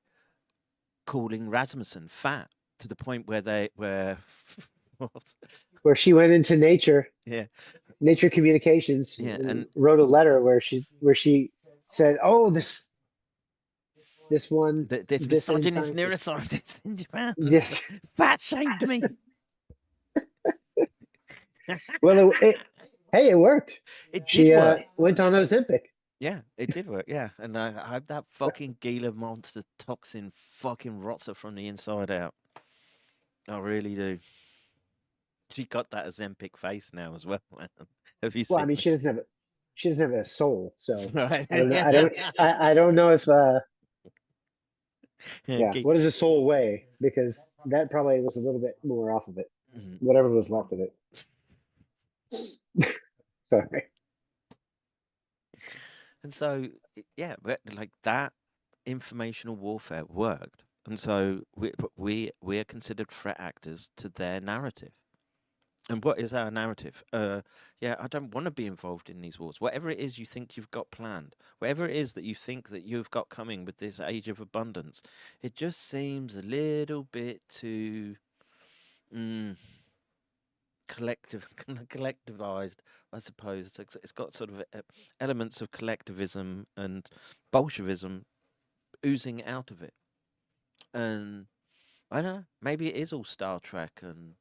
calling Rasmussen fat to the point where where she went into nature. Yeah. Nature Communications. Yeah, and wrote a letter where she said, "Oh, this misogynist neuroscientist in Japan, yes, fat shamed me." Well, it worked. It she did work. Went on Ozempic. Yeah, it did work. Yeah, and I hope that fucking Gila monster toxin fucking rots her from the inside out. I really do. She got that Ozempic face now as well. Have you seen? Well, I mean, she doesn't have a soul, so right. I don't know if yeah. What does a soul weigh? Because that probably was a little bit more off of it. Mm-hmm. Whatever was left of it. Sorry. And so, yeah, like that informational warfare worked, and so we are considered threat actors to their narrative. And what is our narrative? Yeah, I don't want to be involved in these wars. Whatever it is you think you've got planned, whatever it is that you think that you've got coming with this age of abundance, it just seems a little bit too collectivized, I suppose. It's got sort of elements of collectivism and Bolshevism oozing out of it. And I don't know, maybe it is all Star Trek and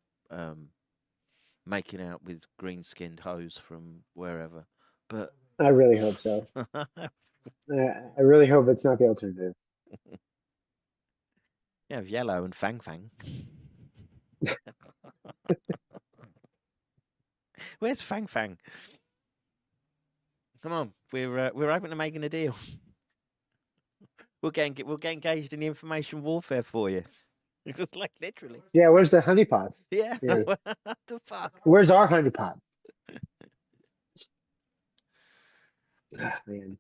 making out with green-skinned hoes from wherever. But I really hope so. I really hope it's not the alternative. yeah, Yellow and Fang Fang. Where's Fang Fang? Come on, we're open to making a deal. We'll get engaged in the information warfare for you. It's just like literally. Yeah, where's the honeypots? Yeah. Yeah. What the fuck? Where's our honeypot? Ah, man.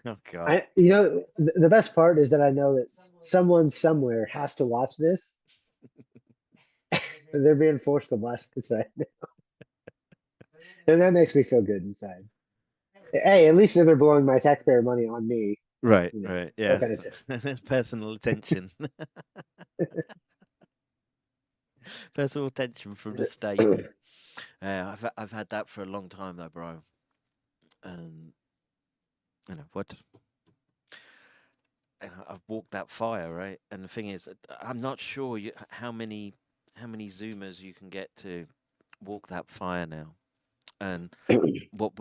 Oh god. The best part is that I know that someone somewhere has to watch this. And they're being forced to watch this right now. And that makes me feel good inside. Hey, at least they're blowing my taxpayer money on me. Right, You know, right, yeah. kind of stuff. There's personal attention. Personal attention from the state. I've had that for a long time though, bro. You know what? I've walked that fire, right? And the thing is, I'm not sure how many Zoomers you can get to walk that fire now, and what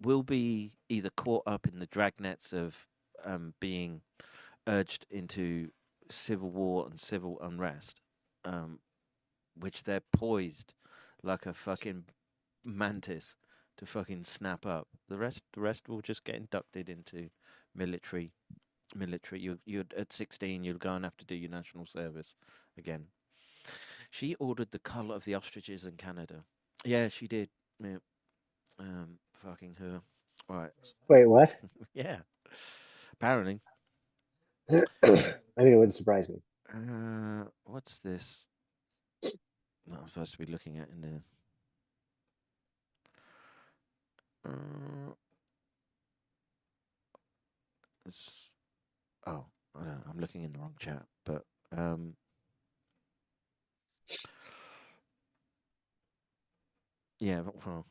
will be either caught up in the dragnets of being urged into civil war and civil unrest, which they're poised like a fucking mantis to fucking snap up. The rest will just get inducted into military. You're at 16. You'll go and have to do your national service again. She ordered the colour of the ostriches in Canada. Yeah, she did. Yeah. Fucking her. Right. Wait, what? Yeah. Apparently. I mean, it wouldn't surprise me. What's this? No, I'm supposed to be looking at in there. Oh, I don't know. I'm looking in the wrong chat, but yeah. Well,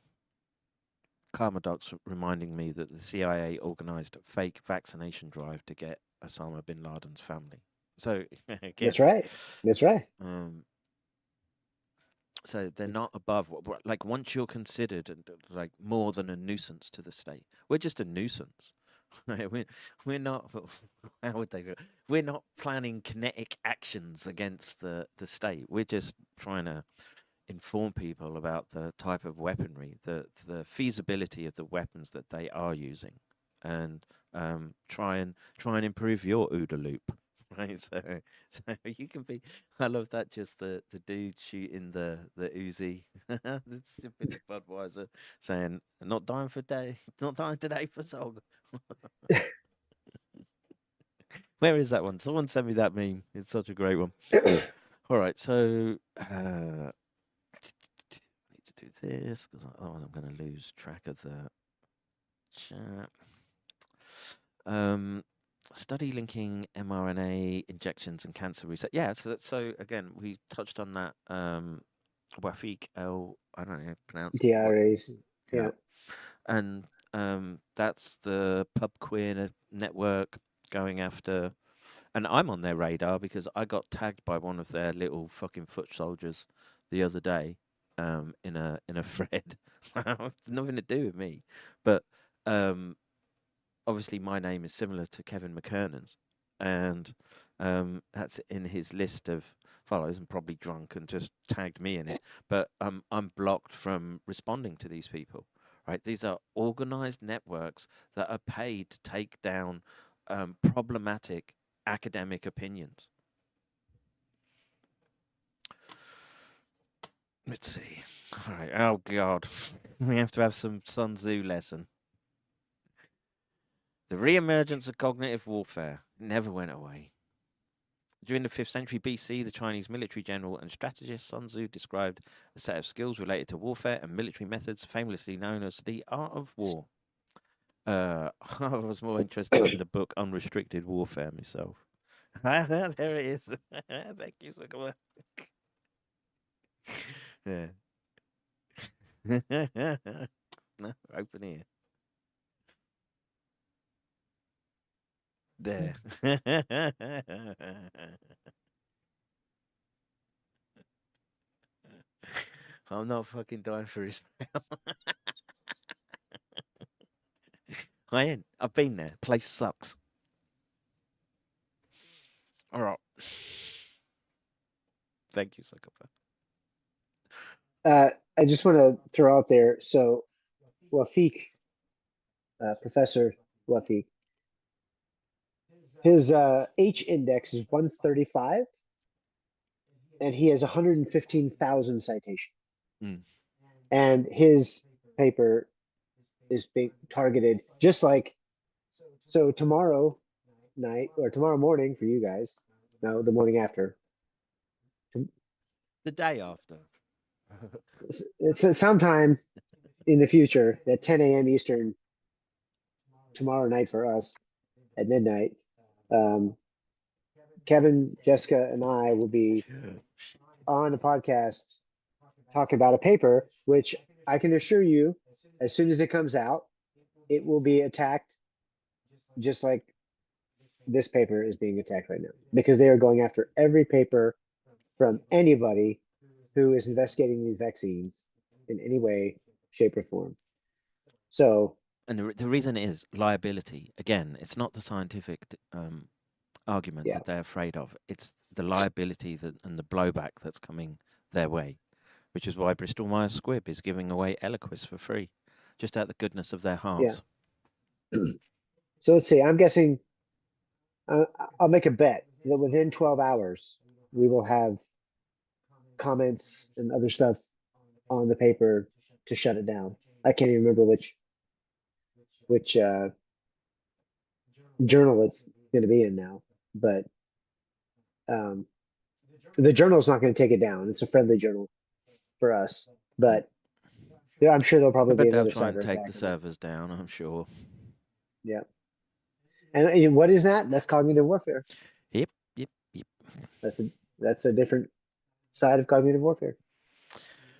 Karma Doc's reminding me that the CIA organized a fake vaccination drive to get Osama bin Laden's family. So again, That's right. That's right. So they're not above like once you're considered like more than a nuisance to the state, we're just a nuisance. Right? We're not. How would they go? We're not planning kinetic actions against the state. We're just trying to inform people about the type of weaponry, the feasibility of the weapons that they are using, and try and improve your OODA loop. Right, so you can be. I love that. Just the dude shooting the Uzi. It's sipping the Budweiser, saying, "Not dying for day, not dying today for Zog." Where is that one? Someone sent me that meme. It's such a great one. All right, so I need to do this because otherwise I'm going to lose track of the chat. Study linking mRNA injections and cancer research. Yeah, so again, we touched on that. Wafiq El, I don't know how to pronounce it. DRAs. Yeah. And that's the pub queer network going after, and I'm on their radar because I got tagged by one of their little fucking foot soldiers the other day in a thread. Nothing to do with me, but obviously my name is similar to Kevin McCairn's, and that's in his list of follows, and probably drunk and just tagged me in it. But I'm blocked from responding to these people. Right, these are organized networks that are paid to take down problematic academic opinions. Let's see. All right. Oh God, we have to have some Sun Tzu lesson. The re-emergence of cognitive warfare never went away. During the 5th century BC, the Chinese military general and strategist Sun Tzu described a set of skills related to warfare and military methods famously known as the art of war. I was more interested in the book Unrestricted Warfare myself. There it is. Thank you so much. Yeah. No, open here. There. I'm not fucking dying for Israel. I ain't. I've been there. Place sucks. All right. Thank you, Psychopath. I just want to throw out there. So, Wafiq, Professor Wafiq, his H index is 135, and he has 115,000 citations. Mm. And his paper is being targeted just like, so tomorrow night or tomorrow morning for you guys, no, the morning after. The day after. It's sometime in the future at 10 a.m. Eastern tomorrow night for us at midnight. Kevin, Jessica, and I will be on the podcast talking about a paper, which I can assure you, as soon as it comes out, it will be attacked just like this paper is being attacked right now, because they are going after every paper from anybody who is investigating these vaccines in any way, shape, or form. So, and the reason is liability. Again, it's not the scientific argument Yeah. that they're afraid of. It's the liability and the blowback that's coming their way, which is why Bristol Myers Squibb is giving away Eliquis for free, just out of the goodness of their hearts. So let's see. I'm guessing I'll make a bet that within 12 hours we will have comments and other stuff on the paper to shut it down. I can't even remember which journal it's going to be in now, but the journal's not going to take it down. It's a friendly journal for us, but yeah, I'm sure there'll probably But be they'll another try and cyber take attack. the servers down, I'm sure. Yeah. And what is that? That's cognitive warfare. Yep. That's a different side of cognitive warfare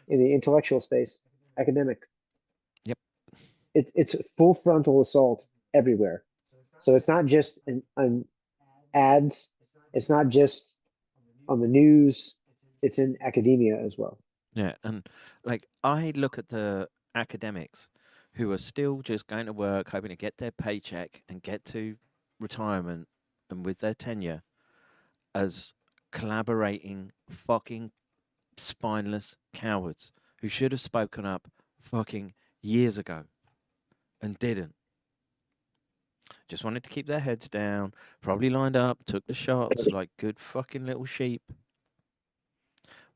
in the intellectual space, academic. Yep. It's full frontal assault everywhere. So it's not just on ads. It's not just on the news. It's in academia as well. Yeah, and like I look at the academics who are still just going to work, hoping to get their paycheck and get to retirement and with their tenure as collaborating fucking spineless cowards who should have spoken up fucking years ago and didn't. Just wanted to keep their heads down, probably lined up, took the shots like good fucking little sheep,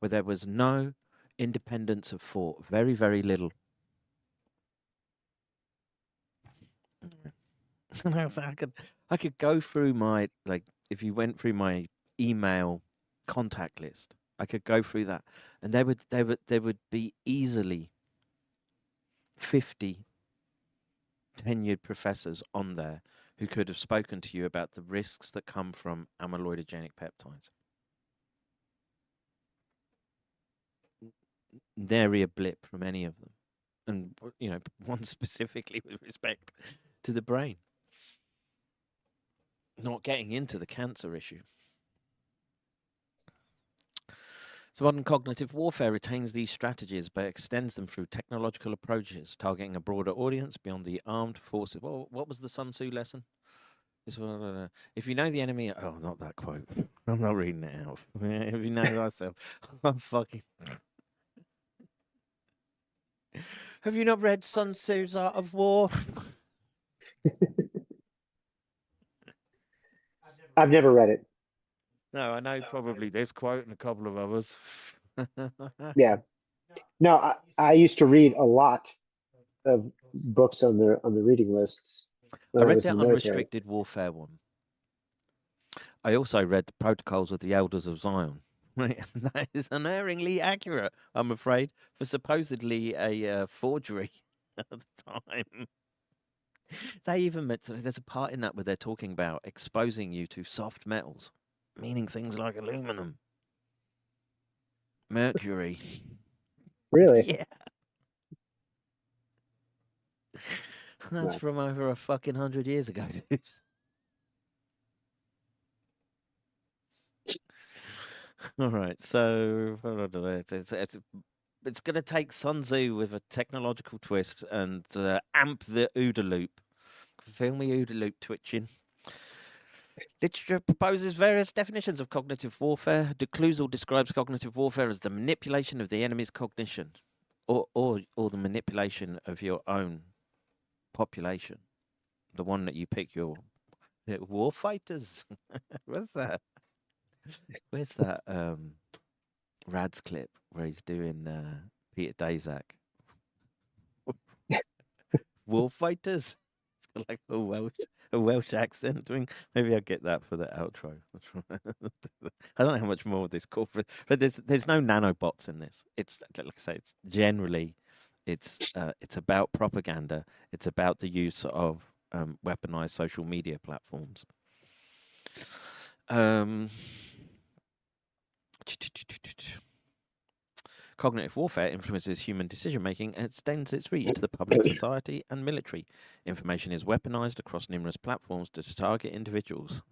where there was no independence of thought, very, very little. I could go through my, like, if you went through my email contact list, I could go through that, and there would be easily 50 tenured professors on there who could have spoken to you about the risks that come from amyloidogenic peptides. Nary a blip from any of them, and one specifically with respect to the brain. Not getting into the cancer issue. So modern cognitive warfare retains these strategies but extends them through technological approaches, targeting a broader audience beyond the armed forces. Well, what was the Sun Tzu lesson? If you know the enemy... Oh, not that quote. I'm not reading it out. If you know thyself, I'm fucking... Have you not read Sun Tzu's Art of War? I've never read it. No, I know probably this quote and a couple of others. Yeah. No, I used to read a lot of books on the reading lists. I read the Unrestricted Warfare one. I also read the Protocols of the Elders of Zion. Right, that is unerringly accurate, I'm afraid, for supposedly a forgery at the time. They even there's a part in that where they're talking about exposing you to soft metals, meaning things like aluminum, mercury. Really? Yeah. That's from over a fucking 100 years ago, dude. All right, so it's going to take Sun Tzu with a technological twist and amp the OODA loop. Feel me, OODA loop twitching. Literature proposes various definitions of cognitive warfare. De Clouzet describes cognitive warfare as the manipulation of the enemy's cognition, or the manipulation of your own population, the one that you pick your war fighters. Where's that Radz clip where he's doing Peter Daszak? War fighters. It's got like a Welsh accent. Maybe I'll get that for the outro. I don't know how much more of this corporate, but there's no nanobots in this. It's like I say, it's generally it's about propaganda. It's about the use of weaponized social media platforms. Cognitive warfare influences human decision-making and extends its reach to the public, society, and military. Information is weaponized across numerous platforms to target individuals.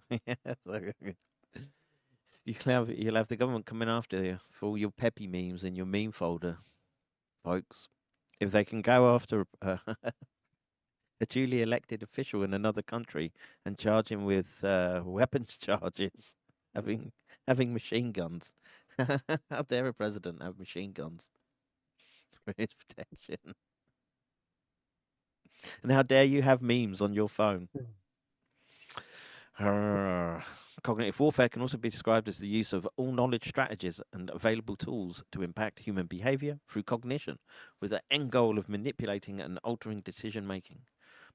You'll have the government coming after you for all your peppy memes in your meme folder, folks. If they can go after a duly elected official in another country and charge him with weapons charges, having machine guns. How dare a president have machine guns for his protection? And how dare you have memes on your phone? Cognitive warfare can also be described as the use of all knowledge strategies and available tools to impact human behavior through cognition, with the end goal of manipulating and altering decision-making.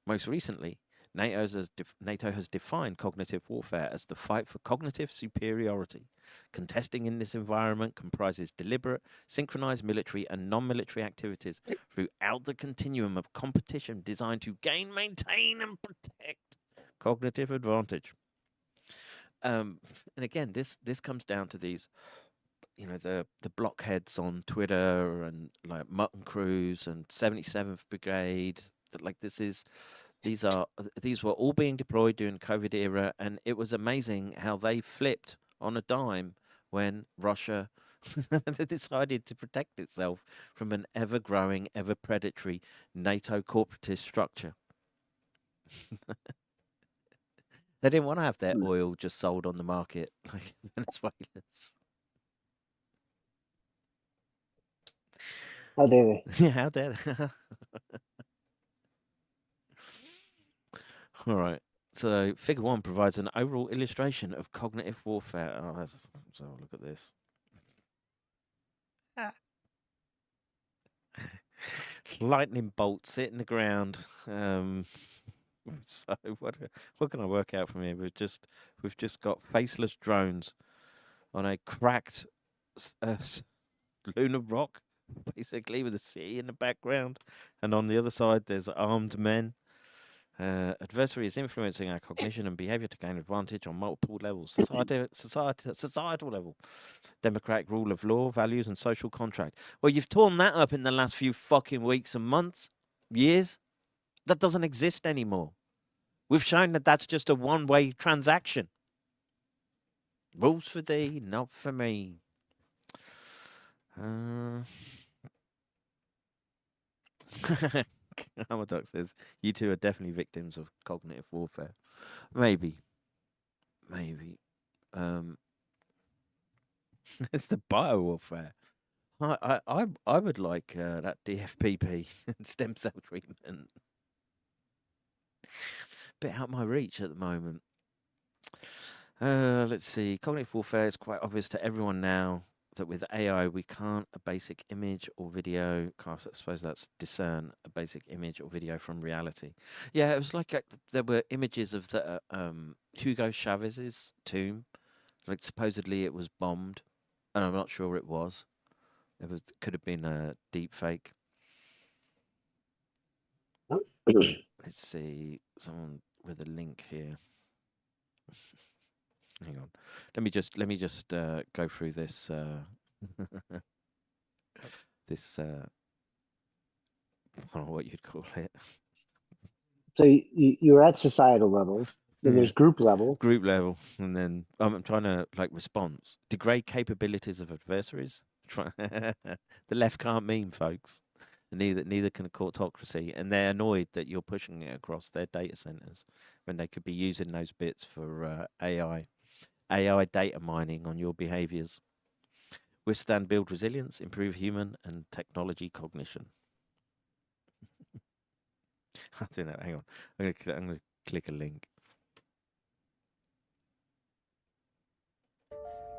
Most recently, NATO has defined cognitive warfare as the fight for cognitive superiority. Contesting in this environment comprises deliberate, synchronized military and non-military activities throughout the continuum of competition designed to gain, maintain, and protect cognitive advantage. And again, this comes down to these, the blockheads on Twitter and like Mutton Crews and 77th Brigade. That like these were all being deployed during the COVID era, and it was amazing how they flipped on a dime when Russia decided to protect itself from an ever-growing, ever-predatory NATO corporatist structure. They didn't want to have their oil just sold on the market like Venezuelans. How dare they? Yeah, how dare they? All right. So Figure 1 provides an overall illustration of cognitive warfare. Oh, so look at this. Lightning bolts hitting the ground. So what can I work out from here? We've just got faceless drones on a cracked lunar rock, basically, with a city in the background, and on the other side there's armed men. Adversary is influencing our cognition and behavior to gain advantage on multiple levels. Societal level, democratic rule of law, values, and social contract. Well, you've torn that up in the last few fucking weeks and months, years. That doesn't exist anymore. We've shown that that's just a one-way transaction. Rules for thee, not for me. Amadoc says, you two are definitely victims of cognitive warfare. Maybe. It's the bio-warfare. I would like that DFPP stem cell treatment. Bit out of my reach at the moment. Let's see. Cognitive warfare is quite obvious to everyone now that with AI we can't a basic image or video. I suppose that's discern a basic image or video from reality. Yeah, it was like there were images of the Hugo Chavez's tomb. Like supposedly it was bombed, and I'm not sure it was. Could have been a deep fake. Let's see, someone with a link here. Hang on, let me just go through this. This I don't know what you'd call it. So you're at societal level. Then there's group level. Group level, and then I'm trying to like response. Degrade capabilities of adversaries The left can't meme, folks. Neither can a courtocracy, and they're annoyed that you're pushing it across their data centers when they could be using those bits for AI data mining on your behaviors. Withstand, build resilience, improve human and technology cognition. I don't know. Hang on. I'm gonna click a link.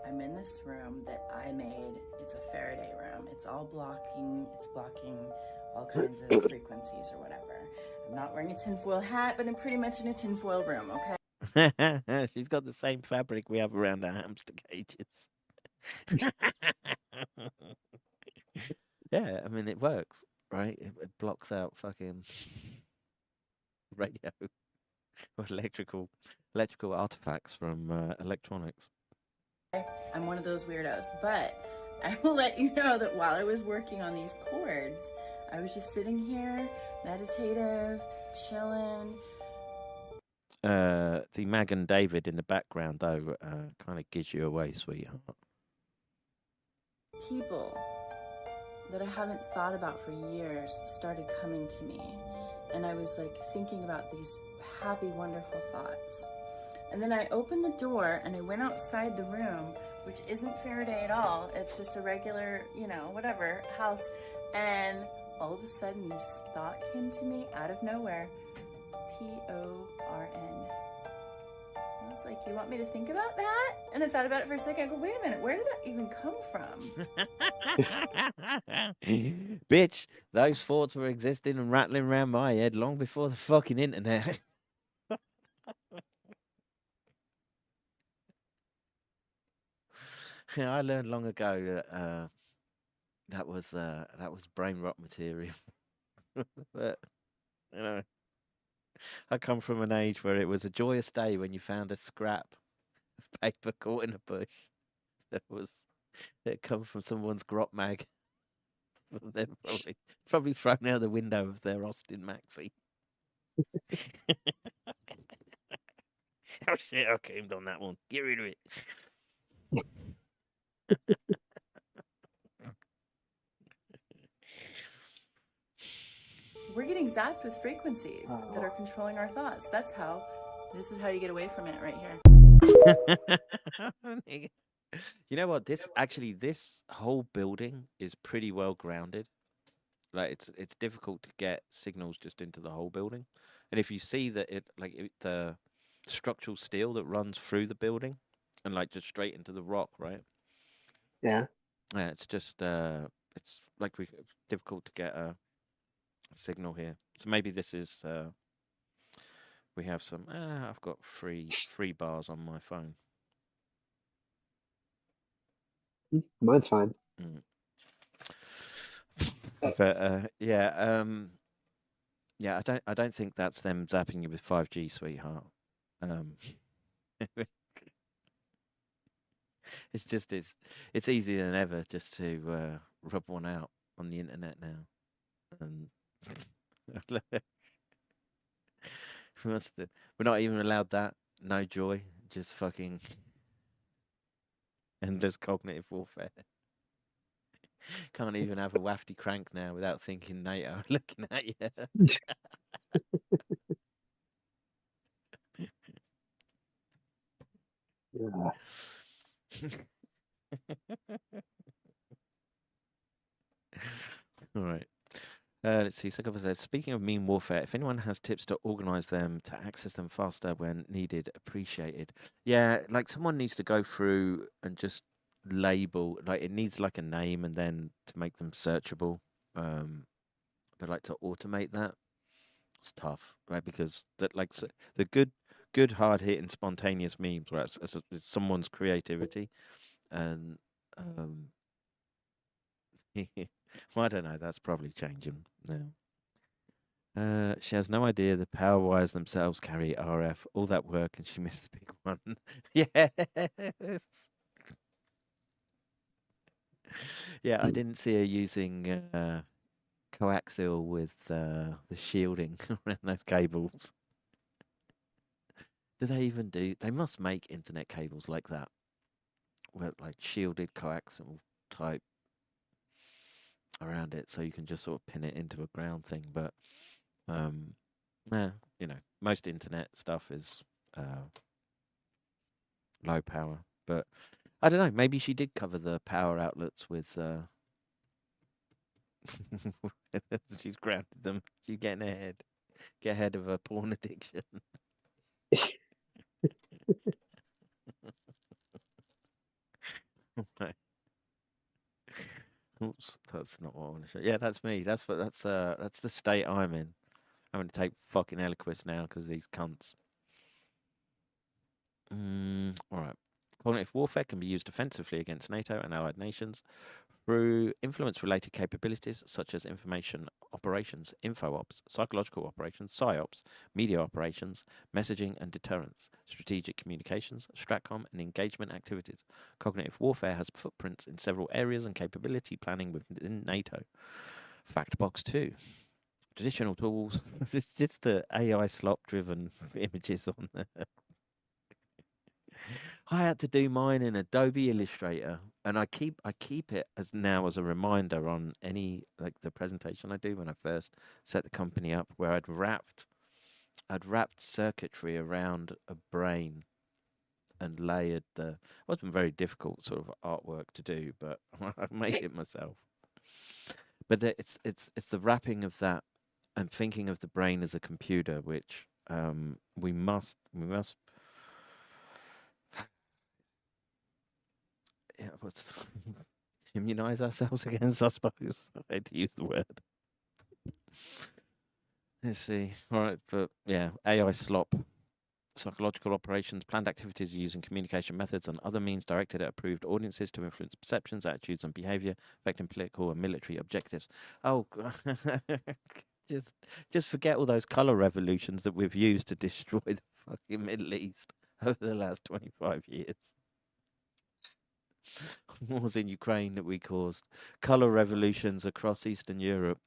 I'm in this room that I made. It's a Faraday room. It's all blocking. It's blocking all kinds of frequencies or whatever. I'm not wearing a tinfoil hat, but I'm pretty much in a tinfoil room, okay? She's got the same fabric we have around our hamster cages. Yeah, I mean, it works, right? It blocks out fucking radio or electrical artifacts from electronics. I'm one of those weirdos, but I will let you know that while I was working on these chords, I was just sitting here, meditative, chilling. The Mag and David in the background, though, kind of gives you away, sweetheart. People that I haven't thought about for years started coming to me, and I was like thinking about these happy, wonderful thoughts. And then I opened the door and I went outside the room, which isn't Faraday at all. It's just a regular, whatever house. And all of a sudden this thought came to me out of nowhere. PORN. I was like, you want me to think about that? And I thought about it for a second. I go, wait a minute, where did that even come from? Bitch, those thoughts were existing and rattling around my head long before the fucking internet. I learned long ago that that was brain rot material. But I come from an age where it was a joyous day when you found a scrap of paper caught in a bush that come from someone's grot mag. They're probably thrown out the window of their Austin Maxi. Oh shit! I came on that one. Get rid of it. We're getting zapped with frequencies that are controlling our thoughts. This is how you get away from it right here. You know what? This whole building is pretty well grounded. Like it's difficult to get signals just into the whole building. And if you see that the structural steel that runs through the building and like just straight into the rock, right? Yeah. Yeah, it's just it's difficult to get a signal here. So maybe this is we have some I've got free bars on my phone. Mine's fine. But I don't think that's them zapping you with 5G, sweetheart. It's easier than ever just to rub one out on the internet now. And we're not even allowed that. No joy, just fucking endless cognitive warfare. Can't even have a wafty crank now without thinking NATO looking at you. All right. Let's see. Someone says, speaking of meme warfare, if anyone has tips to organize them to access them faster when needed, appreciated. Yeah, like someone needs to go through and just label, like it needs like a name and then to make them searchable. But like to automate that, it's tough, right? Because that the good hard hitting spontaneous memes, right? It's someone's creativity, and well, I don't know. That's probably changing now. She has no idea the power wires themselves carry RF. All that work, and she missed the big one. Yes. Yeah, I didn't see her using coaxial with the shielding around those cables. Do they even do? They must make internet cables like that, where like shielded coaxial type around it, so you can just sort of pin it into a ground thing. But yeah, you know, most internet stuff is low power. But I don't know. Maybe she did cover the power outlets with. She's grounded them. She's getting ahead. Get ahead of her porn addiction. Right. Oops, that's not what I want to show. Yeah, that's me. That's the state I'm in. I'm going to take fucking Eloquist now because of these cunts. All right. Cognitive warfare can be used offensively against NATO and allied nations through influence-related capabilities such as information operations, info-ops, psychological operations, psyops, media operations, messaging and deterrence, strategic communications, stratcom, and engagement activities. Cognitive warfare has footprints in several areas and capability planning within NATO. Fact box 2. Traditional tools. It's just the AI slop-driven images on there. I had to do mine in Adobe Illustrator, and I keep it as a reminder on any, like, the presentation I do when I first set the company up, where I'd wrapped circuitry around a brain and layered the. It wasn't very difficult sort of artwork to do, but I made it myself. But it's the wrapping of that and thinking of the brain as a computer, which we must. Yeah, what's immunize ourselves against, I suppose. I hate to use the word. Let's see. All right, but yeah, AI slop, psychological operations, planned activities using communication methods and other means directed at approved audiences to influence perceptions, attitudes, and behavior, affecting political and military objectives. Oh, just forget all those color revolutions that we've used to destroy the fucking Middle East over the last 25 years. Wars in Ukraine that we caused, color revolutions across Eastern Europe,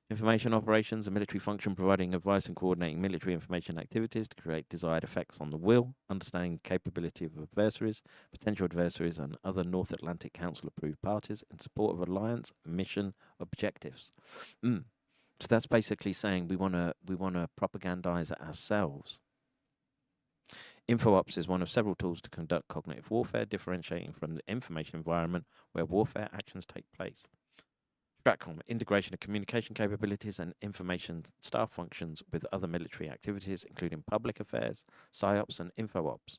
information operations, a military function providing advice and coordinating military information activities to create desired effects on the will, understanding the capability of adversaries, potential adversaries, and other North Atlantic Council approved parties in support of alliance mission objectives. So that's basically saying we want to propagandize ourselves. InfoOps is one of several tools to conduct cognitive warfare, differentiating from the information environment where warfare actions take place. Stratcom, integration of communication capabilities and information staff functions with other military activities, including public affairs, PsyOps, and InfoOps.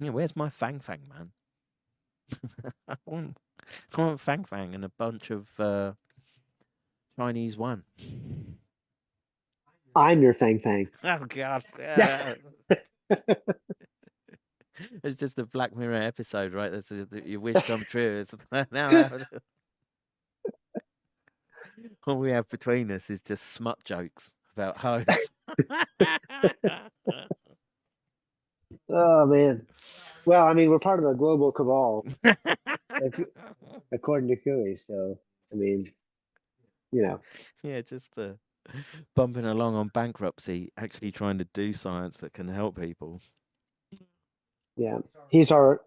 Yeah, where's my Fang Fang, man? I want Fang Fang and a bunch of Chinese one. I'm your Fang Fang. Oh, God. It's just the Black Mirror episode, right? That's your wish come true. It's now all we have between us is just smut jokes about hoes. Oh man. Well, I mean, we're part of the global cabal, according to Cooey. So, I mean, you know. Yeah, just the bumping along on bankruptcy, actually trying to do science that can help people. Yeah, he's our.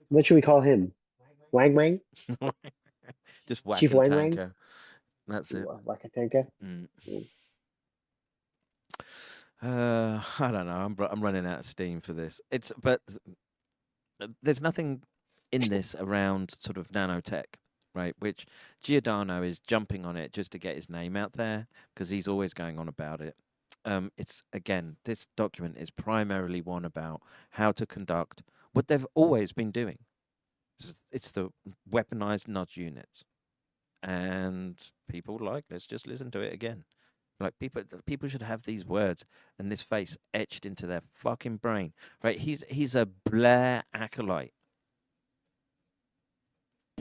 What should we call him? Wang Wang? Just whack Chief and Wang Wang? tanker. That's it. Wakatanka. I don't know. I'm running out of steam for this. But there's nothing in this around sort of nanotech, right? Which Giordano is jumping on it just to get his name out there because he's always going on about it. It's again, this document is primarily one about how to conduct what they've always been doing. It's the weaponized nudge units, and people let's just listen to it again. Like people should have these words and this face etched into their fucking brain, right? He's a Blair acolyte.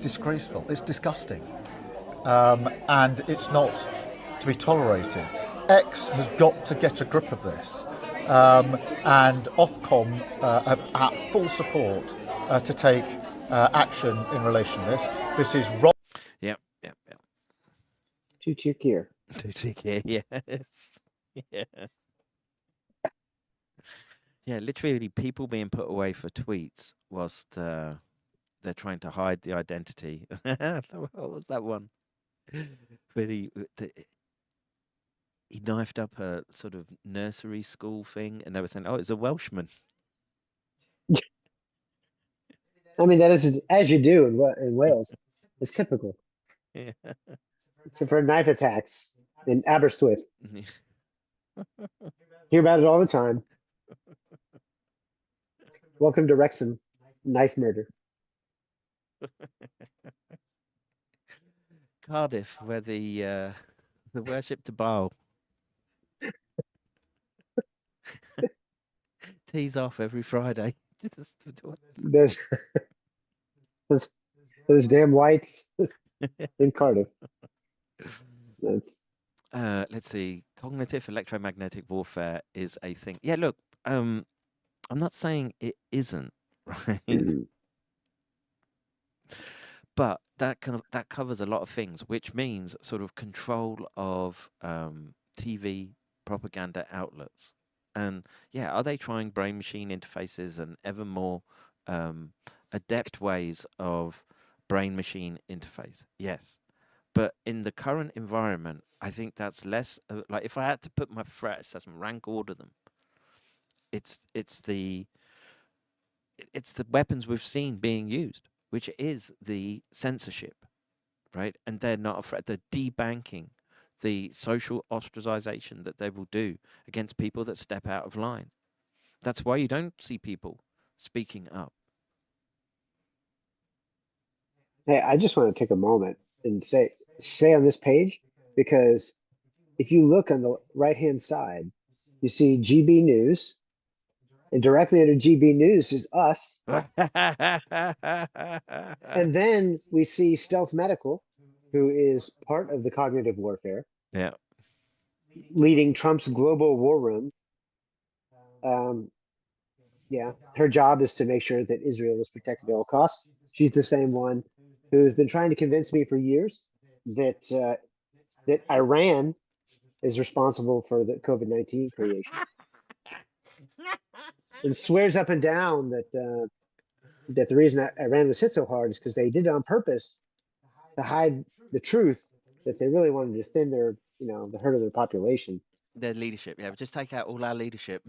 Disgraceful. It's disgusting, and it's not to be tolerated. X has got to get a grip of this, and Ofcom have at full support to take action in relation to this. This is wrong. Yep. Two-tier gear. Two-tier, yes. Yeah, literally people being put away for tweets whilst they're trying to hide the identity. What was that one? But he knifed up a sort of nursery school thing, and they were saying, "Oh, it's a Welshman." I mean, that is as you do in Wales. It's typical. Yeah. Except for knife attacks in Aberystwyth. Hear about it all the time. Welcome to Wrexham, knife murder. Cardiff, where the worship to Baal tees off every Friday. Those those damn whites in Cardiff. That's Let's see. Cognitive electromagnetic warfare is a thing. Yeah, look, I'm not saying it isn't, right? But that covers a lot of things, which means sort of control of TV propaganda outlets. And yeah, are they trying brain machine interfaces and ever more adept ways of brain machine interface? Yes. But in the current environment, I think that's less like if I had to put my threat assessment, rank order them, it's the weapons we've seen being used, which is the censorship, right? And they're not afraid. They're debanking the social ostracization that they will do against people that step out of line. That's why you don't see people speaking up. Hey, I just want to take a moment and say on this page, because if you look on the right-hand side, you see GB News, and directly under GB News is us. And then we see Stealth Medical, who is part of the cognitive warfare. Yeah. Leading Trump's global war room. Yeah, her job is to make sure that Israel is protected at all costs. She's the same one who's been trying to convince me for years that that Iran is responsible for the COVID-19 creation, and swears up and down that that the reason Iran was hit so hard is because they did it on purpose to hide the truth, that they really wanted to thin their, the herd of their population. Their leadership, yeah. Just take out all our leadership.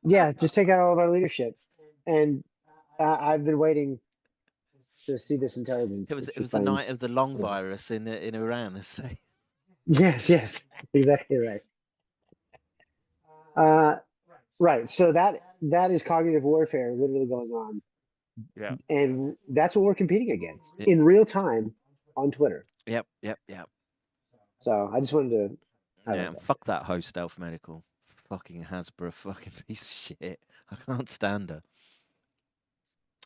Yeah, just take out all of our leadership. And I've been waiting to see this intelligence. It was the night of the long virus in Iran, as they. Yes, exactly right. Right. So that is cognitive warfare literally going on. Yeah. And that's what we're competing against in real time on Twitter. Yep. So I just wanted to. Yeah, fuck that host, Stealth Medical. Fucking Hasbro, fucking piece of shit. I can't stand her.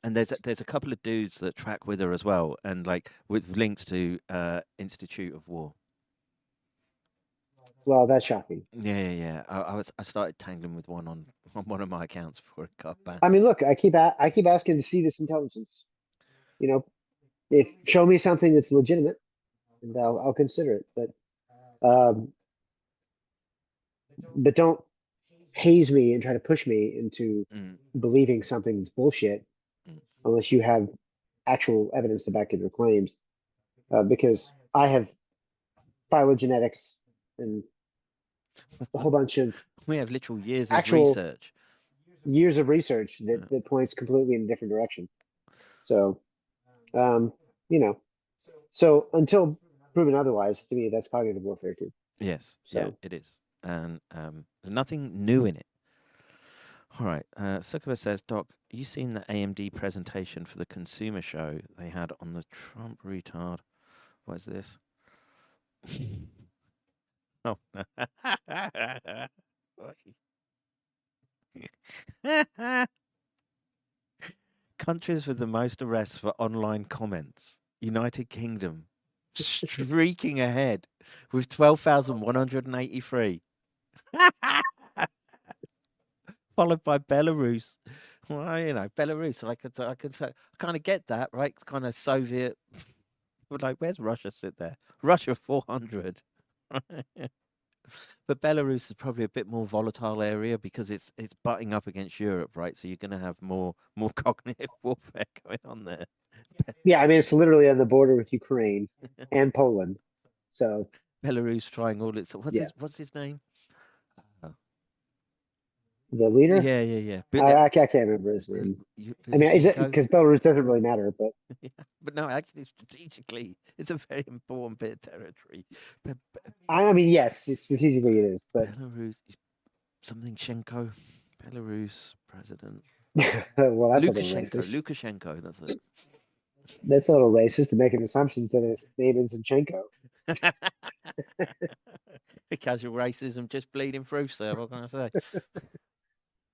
And there's a couple of dudes that track with her as well, and like with links to Institute of War. Well, that's shocking. Yeah. I started tangling with one on one of my accounts before it got banned. I mean, look, I keep asking to see this intelligence. If show me something that's legitimate, and I'll consider it. But don't haze me and try to push me into believing something's bullshit unless you have actual evidence to back up your claims. Because I have phylogenetics and a whole bunch of we have literal years of research. Years of research that points completely in a different direction. So, so until proven otherwise, to me, that's cognitive warfare too. Yes, yeah, it is. And there's nothing new in it. All right. Sukova says, Doc, you seen the AMD presentation for the consumer show they had on the Trump retard? What is this? Oh. Countries with the most arrests for online comments. United Kingdom streaking ahead with 12,183. Followed by Belarus. Well, Belarus. I could say, I kind of get that, right? It's kind of Soviet. But like, where's Russia sit there? Russia 400. But Belarus is probably a bit more volatile area because it's butting up against Europe, right? So you're going to have more cognitive warfare going on there. Yeah, I mean, it's literally on the border with Ukraine and Poland. So Belarus trying all its. Yeah. What's his name? the leader, Yeah. But, I can't remember his name. I mean, is it Lukashenko? because Belarus doesn't really matter, but Yeah, but no, actually, strategically, it's a very important bit of territory. But I mean, yes, strategically it is, but Belarus, something Shenko, Belarus president. well, that's a little racist. Lukashenko, that's it. That's a little racist to make an assumption that his name is Zinchenko. Casual racism just bleeding through, sir. What can I say?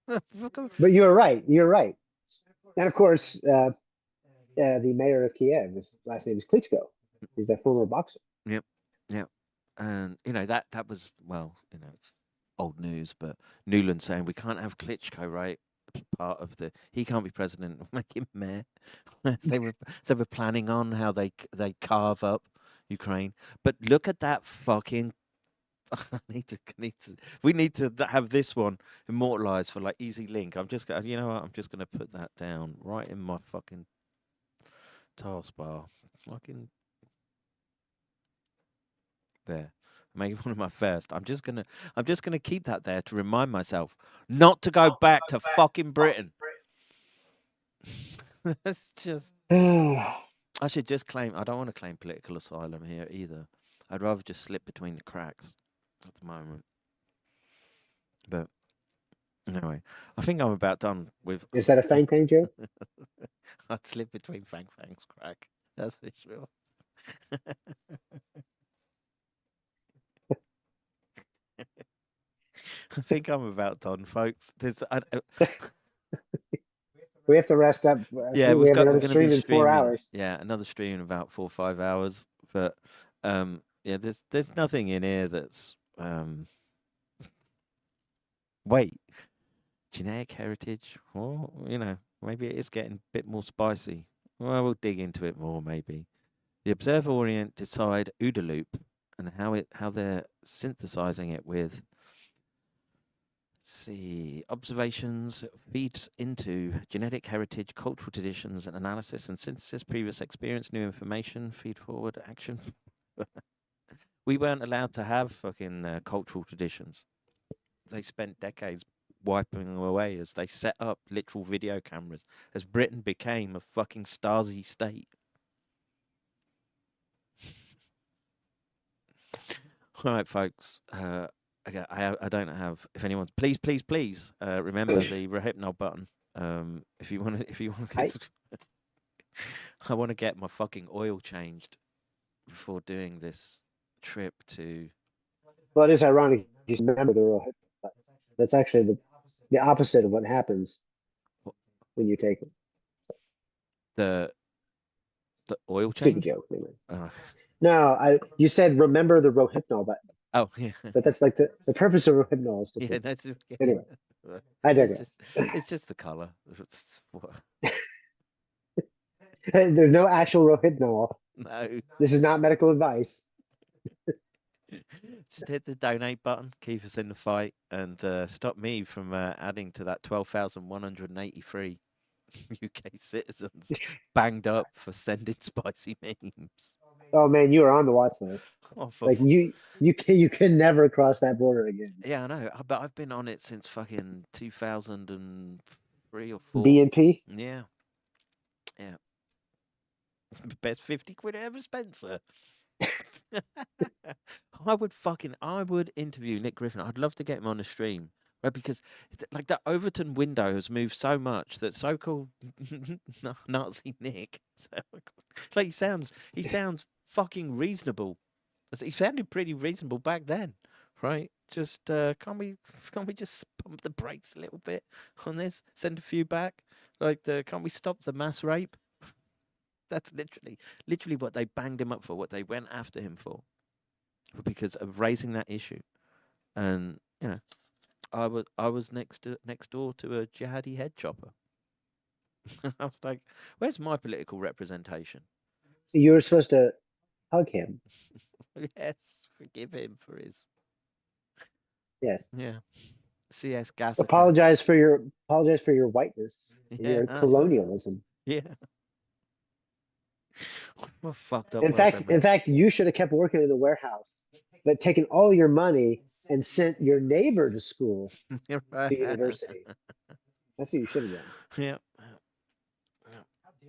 But you're right. You're right. And of course, the mayor of Kiev, his last name is Klitschko. He's the former boxer. Yep. And that was, well, it's old news, but Newland saying we can't have Klitschko, right? Part of he can't be president. Make him mayor. they were planning on how they carve up Ukraine. But look at that fucking. We need to have this one immortalized for like easy link. I'm just gonna put that down right in my fucking taskbar. Fucking there. Make it one of my first. I'm just gonna keep that there to remind myself not to go back to fucking Britain. That's just. I should just claim. I don't want to claim political asylum here either. I'd rather just slip between the cracks at the moment. But anyway, I think I'm about done with. Is that a Fang Fang joke? I'd slip between Fang Fang's crack. That's for sure. I think I'm about done, folks. We have to rest up. Yeah, we have another we're stream in 4 hours. Yeah, another stream in about 4 or 5 hours. But yeah, there's nothing in here that's wait, genetic heritage. Well, maybe it is getting a bit more spicy. Well, we'll dig into it more. Maybe the observer orient decide OODA loop and how they're synthesizing it with. See, observations feeds into genetic heritage, cultural traditions, and analysis and synthesis, previous experience, new information, feed forward, action. We weren't allowed to have fucking cultural traditions. They spent decades wiping them away as they set up literal video cameras, as Britain became a fucking Stasi state. All right, folks. Okay, I don't have. If anyone's please remember the Rehypnol button. If you want to, I want to get my fucking oil changed before doing this trip to. Well, it is ironic. You remember the Rehypnol button. That's actually the opposite of what happens when you take it. The oil change. Joke, anyway. No, you said remember the Rehypnol button. Oh yeah, but that's like the purpose of Rehypnol is to. Yeah, that's anyway. I digress. It's just the color. There's no actual Rehypnol. No. This is not medical advice. Just hit the donate button, keep us in the fight, and stop me from adding to that 12,183 UK citizens banged up for sending spicy memes. Oh man, you are on the watch list. Oh, like you can never cross that border again. Yeah, I know. But I've been on it since fucking 2003 or 4. BNP? Yeah. Best 50 quid I ever spent, sir. I would interview Nick Griffin. I'd love to get him on the stream. Right, because like that Overton window has moved so much that so-called Nazi Nick, like he sounds fucking reasonable. He sounded pretty reasonable back then, right? Just can't we just pump the brakes a little bit on this? Send a few back. Like can't we stop the mass rape? That's literally what they banged him up for. What they went after him for, because of raising that issue, and I was next door to a jihadi head chopper. I was like, "Where's my political representation?" You were supposed to hug him. Yes, forgive him for his. Yes. Yeah. CS gas. Apologize for your whiteness. Yeah, your colonialism. Yeah. What fucked up In work fact, they in made. fact, you should have kept working in the warehouse, but taken all your money and sent your neighbor to school, You're to right. university. That's what you should have done. Yeah.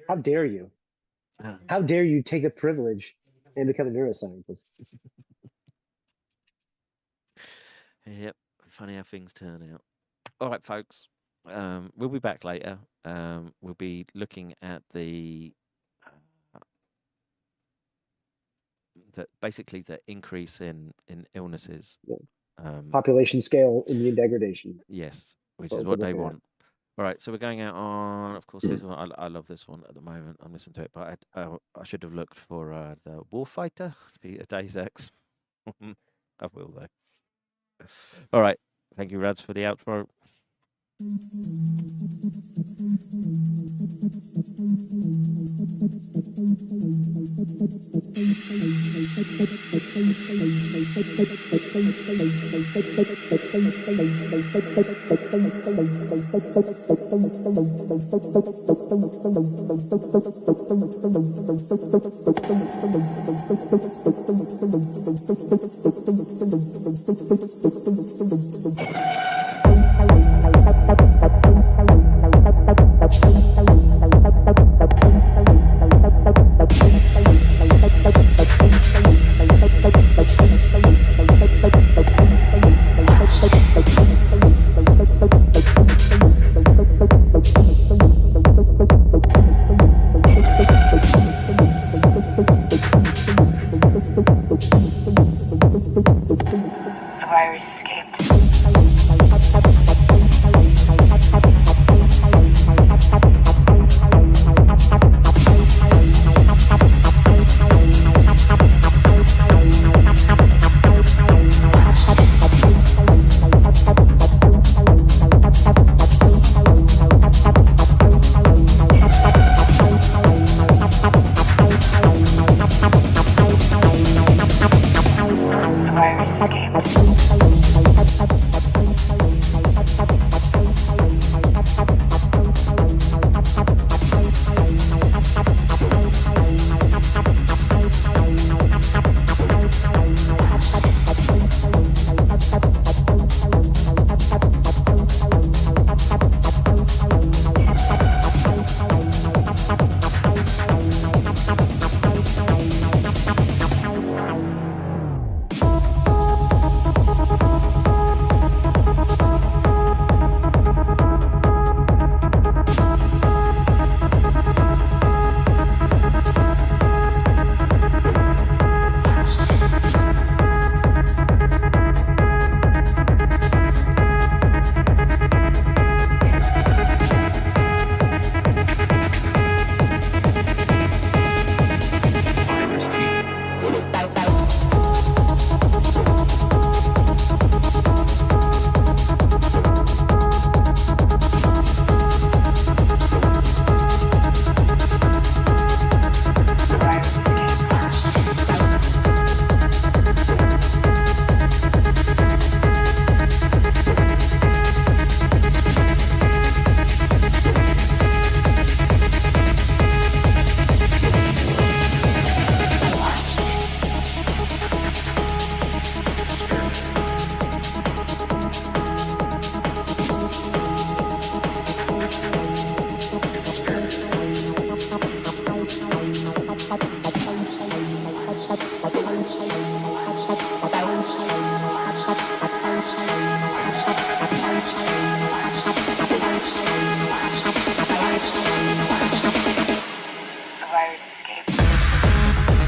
How dare you? Yeah. How dare you take the privilege and become a neuroscientist? Yep. Funny how things turn out. All right, folks. We'll be back later. We'll be looking at basically the increase in illnesses. Yeah. Um, Population scale, immune degradation. yes, which What is we're what they looking at. want. All right, so we're going out on, of course, this one. I love this one at the moment. I'm listening to it, but I should have looked for the Warfighter to be a Days X. I will though. All right, thank you, Radz, for the outro. The virus escaped. The virus escaped. The virus escaped. The virus escaped.